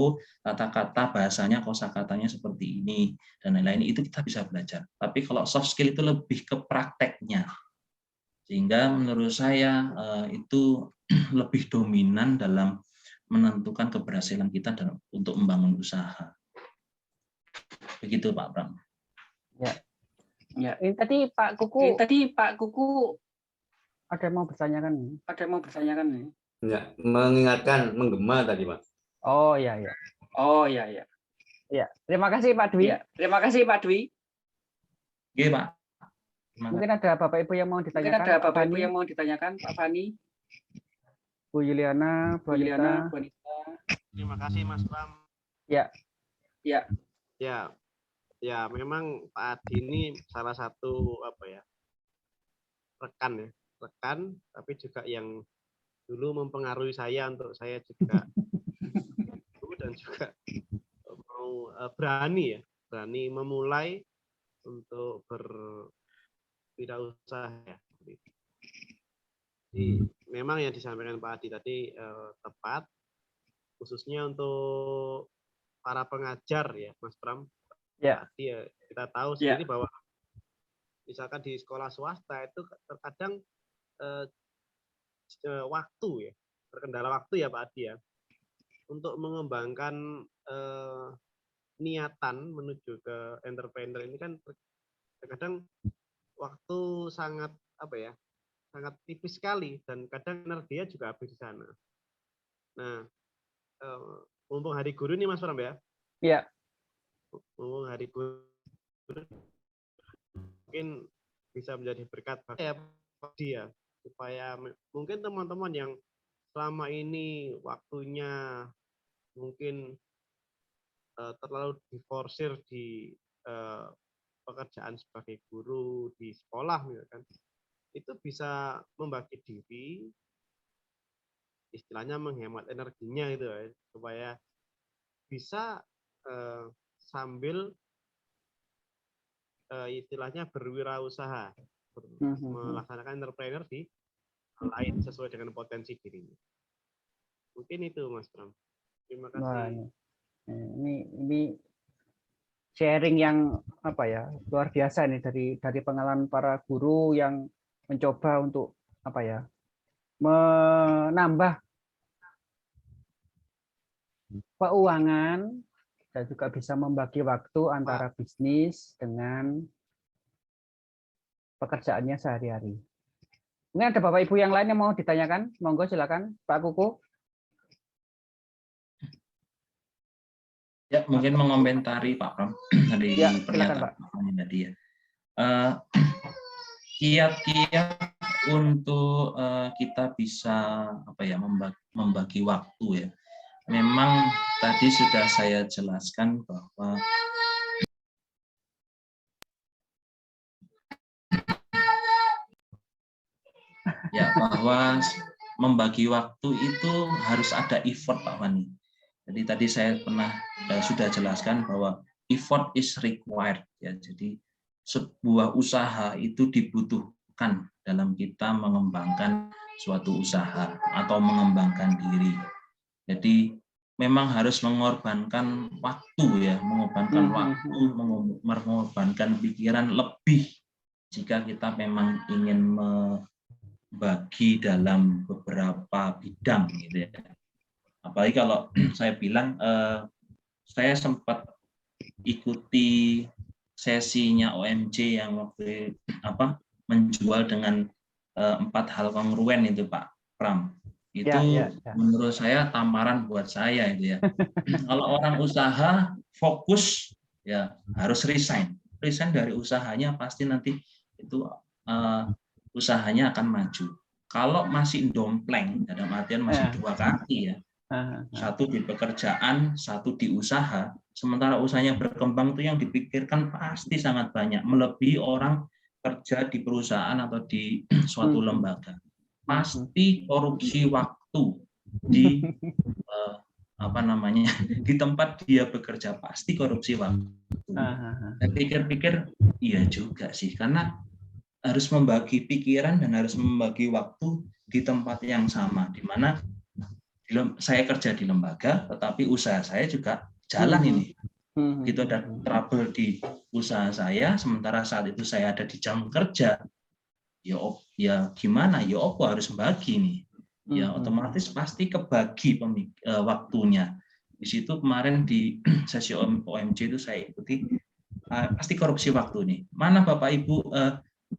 tata kata bahasanya, kosakatanya seperti ini dan lain-lain, itu kita bisa belajar. Tapi kalau soft skill itu lebih ke prakteknya, sehingga menurut saya itu lebih dominan dalam menentukan keberhasilan kita dalam untuk membangun usaha. Begitu Pak Pram. Ya. Ini tadi Pak Kuku ada yang mau bertanyakan? nih. Ya, mengingatkan menggema tadi Pak. Oh iya. Ya, terima kasih Pak Dwi. Ya, terima kasih Pak Dwi. Oke Pak. Mungkin ada Bapak Ibu yang mau ditanyakan. Pak Fani, Bu Yuliana, Bu Anita. Terima kasih Mas Pram. Ya. Ya, memang Pak Adi ini salah satu rekan, tapi juga yang dulu mempengaruhi saya untuk saya juga dan juga mau berani memulai untuk berwirausaha ya. Jadi memang yang disampaikan Pak Adi tadi tepat, khususnya untuk para pengajar ya Mas Pram. Ya. Pak Adi, kita tahu sendiri bahwa misalkan di sekolah swasta itu terkadang waktu ya, terkendala waktu ya Pak Adi ya, untuk mengembangkan niatan menuju ke entrepreneur ini kan terkadang waktu sangat sangat tipis sekali dan kadang energia juga habis di sana. Nah, mumpung hari guru nih Mas Pram ya. Iya. Mumpung hari guru mungkin bisa menjadi berkat bagi dia supaya mungkin teman-teman yang selama ini waktunya mungkin terlalu diforsir di pekerjaan sebagai guru di sekolah misalkan, itu bisa membagi diri, istilahnya menghemat energinya gitu ya, supaya bisa sambil istilahnya berwirausaha, melaksanakan entrepreneur di lain sesuai dengan potensi dirinya. Mungkin itu Mas Pram. Terima kasih. Nah, ini sharing yang luar biasa nih dari pengalaman para guru yang mencoba untuk menambah keuangan dan juga bisa membagi waktu antara bisnis dengan pekerjaannya sehari-hari. Ini ada Bapak Ibu yang lain yang mau ditanyakan? Monggo silakan Pak Kuku. Ya, mungkin mengomentari Pak Pram dari pernyataan Pak Pram tadi ya. Kiat-kiat untuk kita bisa membagi waktu ya. Memang tadi sudah saya jelaskan bahwa membagi waktu itu harus ada effort Pak Fani. Jadi tadi saya sudah jelaskan bahwa effort is required ya. Jadi sebuah usaha itu dibutuhkan dalam kita mengembangkan suatu usaha atau mengembangkan diri. Jadi memang harus mengorbankan waktu ya, mengorbankan pikiran lebih jika kita memang ingin membagi dalam beberapa bidang gitu ya. Apalagi kalau saya bilang saya sempat ikuti sesinya OMJ yang waktu menjual dengan 4 hal kongruen itu Pak Pram. Itu menurut saya tamparan buat saya itu ya. Kalau orang usaha fokus ya harus resign dari usahanya, pasti nanti itu usahanya akan maju. Kalau masih dompleng, dalam artian masih dua kaki ya, satu di pekerjaan, satu di usaha, sementara usahanya berkembang, itu yang dipikirkan pasti sangat banyak, melebihi orang kerja di perusahaan atau di suatu lembaga. Pasti korupsi waktu di di tempat dia bekerja, pasti korupsi waktu. Saya pikir-pikir iya juga sih, karena harus membagi pikiran dan harus membagi waktu di tempat yang sama, di mana saya kerja di lembaga, tetapi usaha saya juga jalan ini. Begitu ada trouble di usaha saya, sementara saat itu saya ada di jam kerja, ya gimana? Ya apa harus membagi nih? Ya otomatis pasti kebagi waktunya. Di situ kemarin di sesi OMJ itu saya ikuti, pasti korupsi waktu nih. Mana Bapak Ibu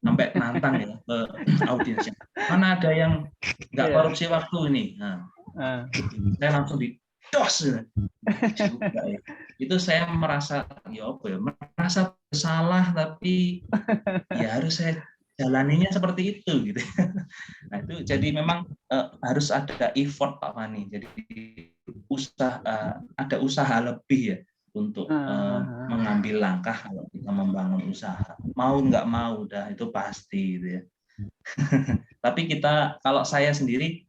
sampai nantang ya ke audiensnya. Mana ada yang nggak korupsi waktu ini? Nah, saya langsung dos juga ya. Itu saya merasa merasa bersalah, tapi ya harus saya jalaninya seperti itu gitu. Nah itu jadi memang harus ada effort Pak Fani. Jadi ada usaha lebih ya untuk mengambil langkah kalau kita membangun usaha. Mau nggak mau dah itu pasti gitu ya. Tapi kalau saya sendiri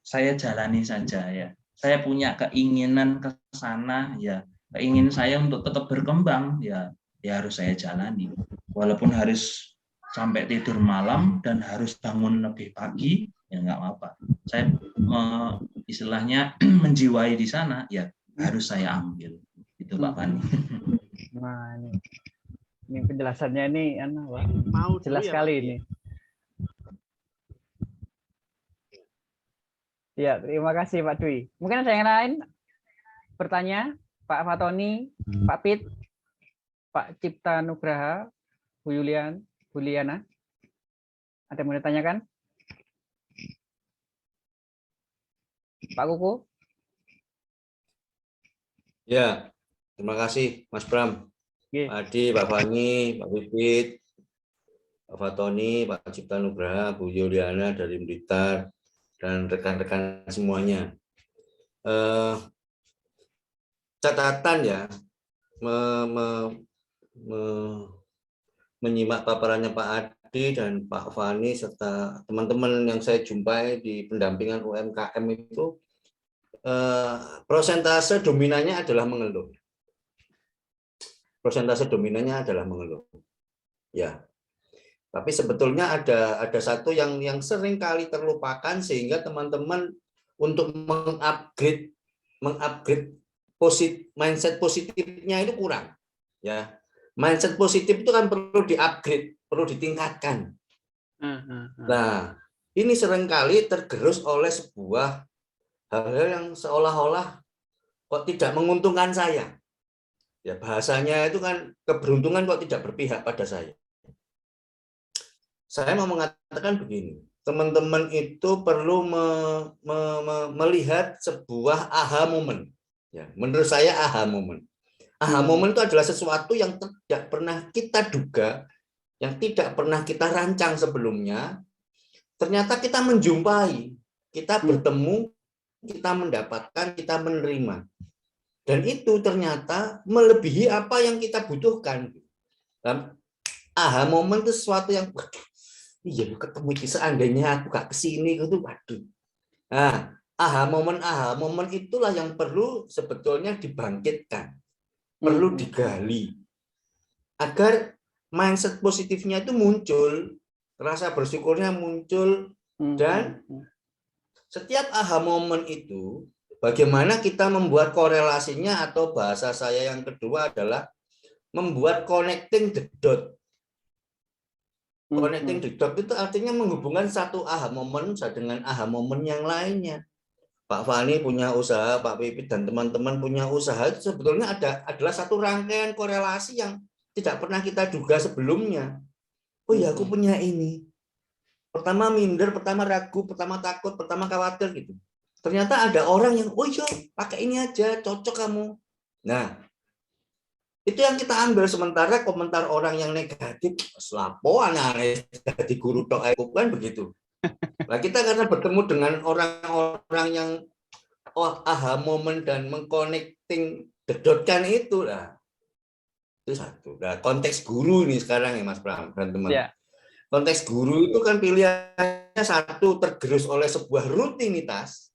saya jalani saja ya. Saya punya keinginan ke sana ya. Keinginan saya untuk tetap berkembang ya harus saya jalani. Walaupun harus sampai tidur malam dan harus bangun lebih pagi, ya nggak apa-apa. Saya istilahnya menjiwai di sana, ya harus saya ambil. Itu Pak Fani. Nah, ini penjelasannya ini jelas sekali ini. Ya, terima kasih Pak Dwi. Mungkin ada yang lain bertanya, Pak Fatoni, Pak Pit, Pak Cipta Nugraha, Bu Liana, ada yang mau ditanyakan? Pak Kuku? Ya, terima kasih Mas Bram, Pak Adi, Pak Fani, Pak Pipit, Pak Fatoni, Pak Cipta Nugraha, Bu Yuliana dari Blitar, dan rekan-rekan semuanya. Catatan ya, menyimak paparannya Pak Adi dan Pak Fani serta teman-teman yang saya jumpai di pendampingan UMKM itu, persentase dominannya adalah mengeluh. Persentase dominannya adalah mengeluh. Ya. Tapi sebetulnya ada satu yang sering kali terlupakan, sehingga teman-teman untuk mengupgrade mindset positifnya itu kurang. Ya. Mindset positif itu kan perlu di-upgrade, perlu ditingkatkan. Nah, ini seringkali tergerus oleh sebuah hal-hal yang seolah-olah kok tidak menguntungkan saya. Ya, bahasanya itu kan keberuntungan kok tidak berpihak pada saya. Saya mau mengatakan begini, teman-teman itu perlu melihat sebuah aha moment. Ya, menurut saya aha moment. Aha moment itu adalah sesuatu yang tidak pernah kita duga, yang tidak pernah kita rancang sebelumnya. Ternyata kita menjumpai, kita bertemu, kita mendapatkan, kita menerima. Dan itu ternyata melebihi apa yang kita butuhkan. Aha moment itu sesuatu yang, iya ketemu, seandainya aku gak kesini, itu waduh. Nah, aha momen itulah yang perlu sebetulnya dibangkitkan, perlu digali agar mindset positifnya itu muncul, rasa bersyukurnya muncul, dan setiap aha momen itu bagaimana kita membuat korelasinya, atau bahasa saya yang kedua adalah membuat connecting the dot. Connecting the dot itu artinya menghubungkan satu aha momen dengan aha momen yang lainnya. Pak Fani punya usaha, Pak Pipit dan teman-teman punya usaha, itu sebetulnya adalah satu rangkaian korelasi yang tidak pernah kita duga sebelumnya. Oh ya, aku punya ini. Pertama minder, pertama ragu, pertama takut, pertama khawatir gitu. Ternyata ada orang yang, oh iya, pakai ini aja, cocok kamu. Nah, itu yang kita ambil. Sementara komentar orang yang negatif, selapo aneh-aneh jadi guru tok kan begitu. Nah, kita karena bertemu dengan orang-orang yang aha momen dan mengconnecting dedotkan itu lah. Itu satu. Nah, konteks guru ini sekarang ya Mas Pram dan teman. Ya. Konteks guru itu kan pilihannya satu, tergerus oleh sebuah rutinitas.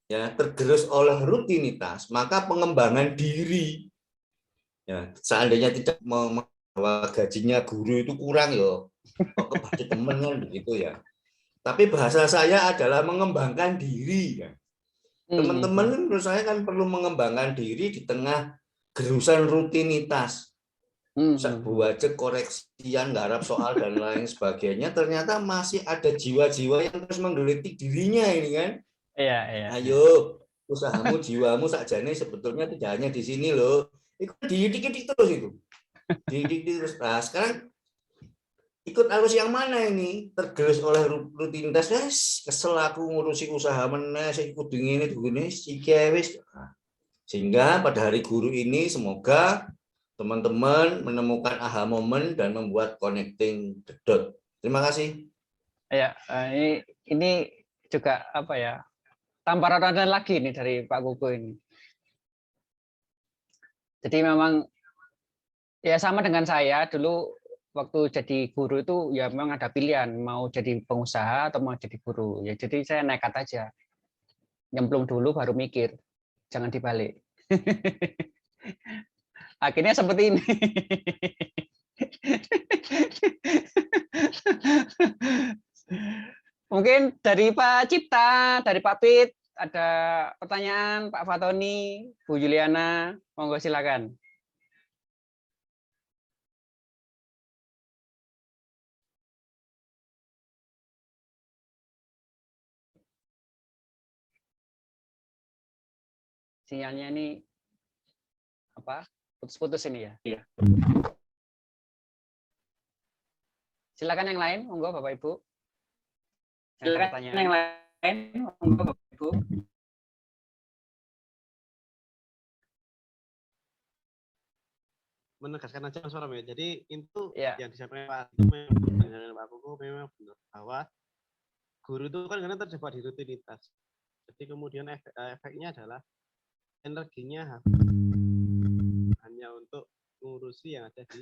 Ya, tergerus oleh rutinitas, maka pengembangan diri. Ya, seandainya tidak bahwa gajinya guru itu kurang ya, kok kepada teman kan begitu ya. Tapi bahasa saya adalah mengembangkan diri. Ya. Teman-teman menurut saya kan perlu mengembangkan diri di tengah gerusan rutinitas. Buat aja koreksian, garap soal dan lain sebagainya. Ternyata masih ada jiwa-jiwa yang terus menggelitik dirinya ini kan. Iya. Ayo, usahamu, jiwamu sakjane sebetulnya tidak hanya di sini loh. Itu didik-didik terus itu. Didik terus. Nah, sekarang ikut arus yang mana ini? Tergerus oleh rutinitas, kesel aku ngurusi usaha meneh, ikut ini wis. Sehingga pada hari guru ini semoga teman-teman menemukan aha momen dan membuat connecting the dot. Terima kasih. Ya, ini juga apa ya? Tamparan lagi nih dari Pak Kuku ini. Jadi memang ya sama dengan saya dulu waktu jadi guru itu ya memang ada pilihan mau jadi pengusaha atau mau jadi guru. Ya jadi saya nekat aja. Nyemplung dulu baru mikir. Jangan dibalik. Akhirnya seperti ini. Mungkin dari Pak Cipta, dari Pak Pit, ada pertanyaan Pak Fatoni, Bu Juliana, monggo silakan. Sinyalnya ini apa? Putus-putus ini ya? Iya. Silakan yang lain, monggo Bapak Ibu. Silakan yang lain, monggo Bapak Ibu. Menegaskan aja Mas Pram ya. Jadi itu yang disampaikan Pak Kuku memang benar bahwa guru itu kan karena terjebak di rutinitas. Jadi kemudian efeknya adalah energinya hanya untuk ngurusi yang ada di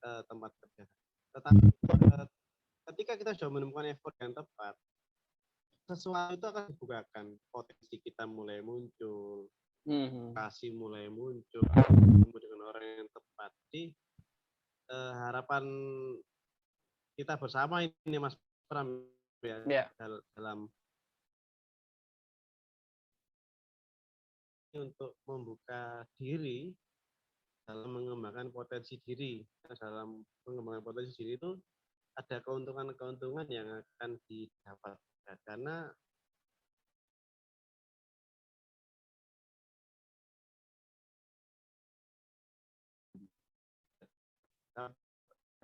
tempat kerja. Tetapi ketika kita sudah menemukan effort yang tepat, sesuatu itu akan dibukakan, potensi kita mulai muncul, kasih mulai muncul, ketemu dengan orang yang tepat. Jadi harapan kita bersama ini Mas Pram ya, dalam untuk membuka diri dalam mengembangkan potensi diri. Dalam mengembangkan potensi diri itu ada keuntungan-keuntungan yang akan didapat karena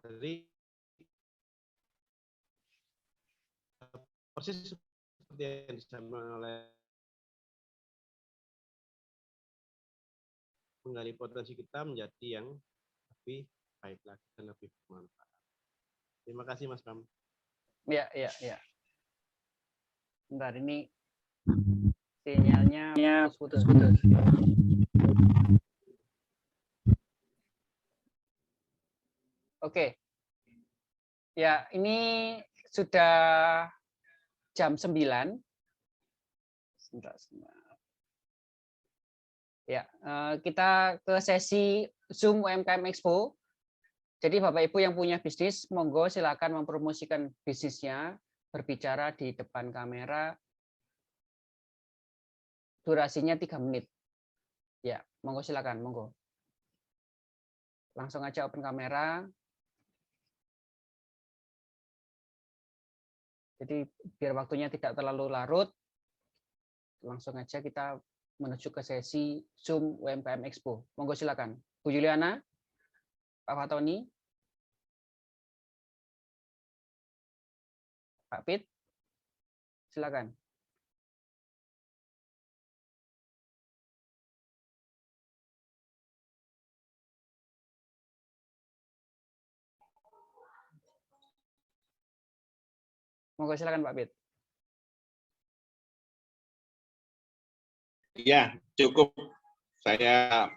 dari persis seperti yang disampaikan oleh menggali potensi kita menjadi yang lebih baik lagi dan lebih bermanfaat. Terima kasih Mas Pram. Ya. Bentar ini sinyalnya putus-putus. Oke. Ya, ini sudah jam 9. Ya, kita ke sesi Zoom UMKM Expo. Jadi Bapak Ibu yang punya bisnis, monggo silakan mempromosikan bisnisnya, berbicara di depan kamera. Durasinya 3 menit. Ya, monggo silakan, monggo. Langsung aja open kamera. Jadi biar waktunya tidak terlalu larut, langsung aja kita menuju ke sesi Zoom UMKM Expo. Monggo silakan. Bu Juliana, Pak Fatoni, Pak Pit, silakan. Monggo silakan Pak Pit. Ya, cukup. Saya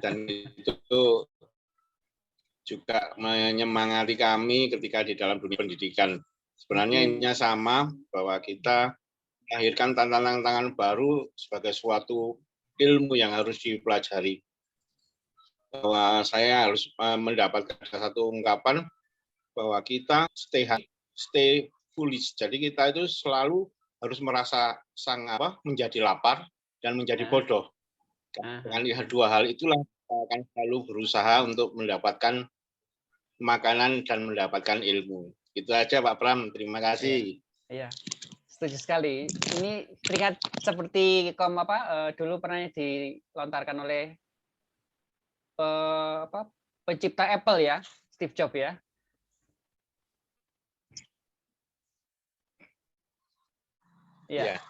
dan itu juga menyemangati kami ketika di dalam dunia pendidikan. Sebenarnya intinya sama, bahwa kita melahirkan tantangan-tantangan baru sebagai suatu ilmu yang harus dipelajari. Bahwa saya harus mendapatkan satu ungkapan bahwa kita stay foolish. Jadi kita itu selalu harus merasa menjadi lapar dan menjadi bodoh. Dengan dua hal itulah kita akan selalu berusaha untuk mendapatkan makanan dan mendapatkan ilmu. Itu aja Pak Pram, terima kasih. Iya, setuju sekali. Ini teringat seperti dulu pernah dilontarkan oleh pencipta Apple ya, Steve Jobs ya. Ya.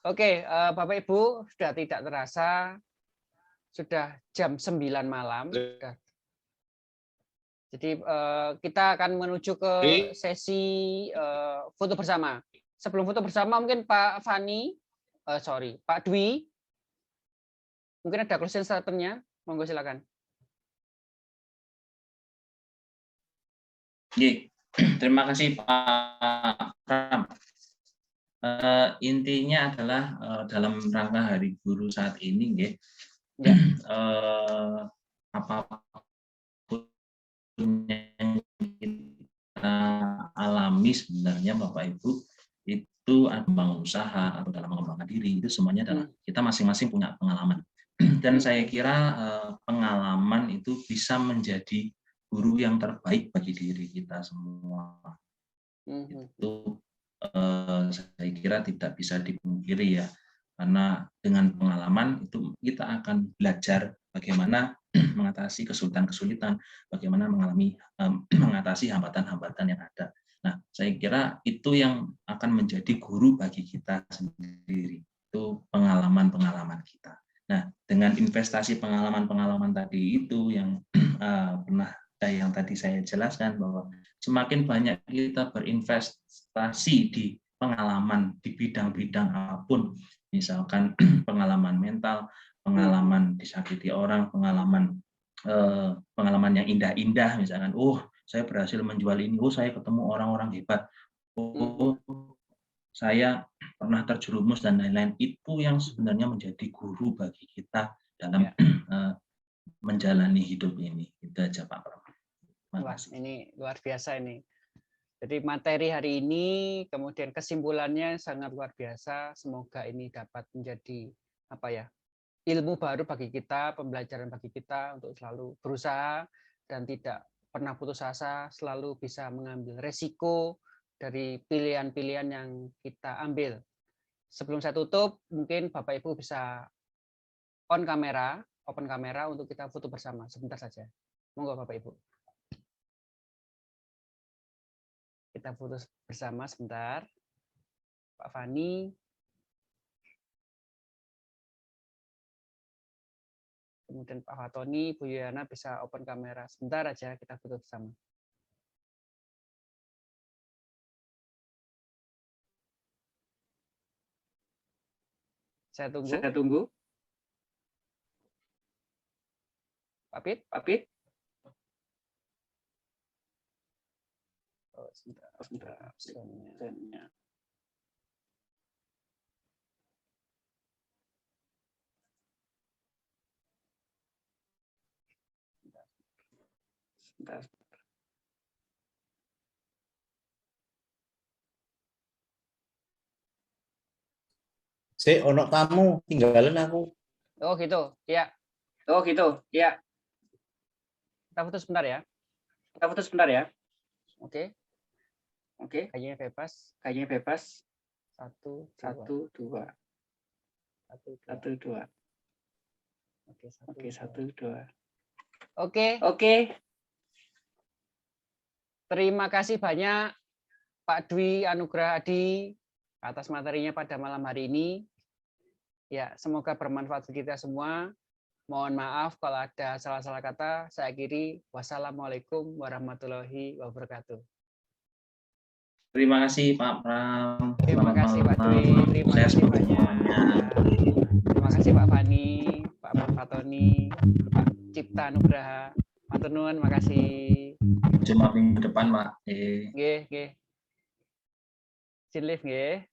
Oke, Bapak Ibu, sudah tidak terasa sudah jam 9 malam. Jadi kita akan menuju ke sesi foto bersama. Sebelum foto bersama mungkin Pak Pak Dwi, mungkin ada closing statement-nya, monggo silakan. Terima kasih Pak Pram. Intinya adalah dalam rangka Hari Guru saat ini, apapun yang kita alami sebenarnya Bapak Ibu itu membangun usaha atau dalam mengembangkan diri, itu semuanya adalah kita masing-masing punya pengalaman. Dan saya kira pengalaman itu bisa menjadi guru yang terbaik bagi diri kita semua. Itu saya kira tidak bisa dipungkiri ya, karena dengan pengalaman itu kita akan belajar bagaimana mengatasi kesulitan-kesulitan, bagaimana mengatasi hambatan-hambatan yang ada. Nah, saya kira itu yang akan menjadi guru bagi kita sendiri, itu pengalaman-pengalaman kita. Nah, dengan investasi pengalaman-pengalaman tadi itu yang yang tadi saya jelaskan, bahwa semakin banyak kita berinvestasi di pengalaman di bidang-bidang apapun, misalkan pengalaman mental, pengalaman disakiti orang, pengalaman yang indah-indah, misalkan, saya berhasil menjual ini, saya ketemu orang-orang hebat, saya pernah terjerumus dan lain-lain, itu yang sebenarnya menjadi guru bagi kita dalam menjalani hidup ini. Itu aja Pak Pram. Wah, ini luar biasa ini. Jadi materi hari ini, kemudian kesimpulannya sangat luar biasa. Semoga ini dapat menjadi ilmu baru bagi kita, pembelajaran bagi kita untuk selalu berusaha dan tidak pernah putus asa, selalu bisa mengambil resiko dari pilihan-pilihan yang kita ambil. Sebelum saya tutup, mungkin Bapak Ibu bisa open kamera untuk kita foto bersama sebentar saja. Monggo Bapak Ibu. Kita foto bersama sebentar. Pak Fani. Kemudian Pak Fatoni, Bu Yana bisa open kamera. Sebentar aja kita foto bersama. Saya tunggu. Pak Pit. Sebentar. Sebentar. Ono tamu, tinggalan aku. Oh gitu. Ya, Oh gitu. Ya, kita putus sebentar ya. kita putus sebentar ya. Oke, Oke, kayaknya bebas. kayaknya bebas. 1, 1, 2, 1, 2. Oke, Oke, 1, 2. Oke, Oke, terima kasih banyak Pak Dwi Anugrah Adi atas materinya pada malam hari ini. Ya, semoga bermanfaat bagi kita semua. Mohon maaf kalau ada salah-salah kata. Saya akhiri. Wassalamualaikum warahmatullahi wabarakatuh. Terima kasih Pak Pram. Terima Selamat kasih Pak malam. Dwi. Terima Sukses kasih buat banyak. semuanya. Terima kasih Pak Fani, Pak Fatoni, Pak Cipta Nugraha. Matur nuwun, makasih. Jumpa minggu depan Pak. Nggih, nggih. Sin live nggih.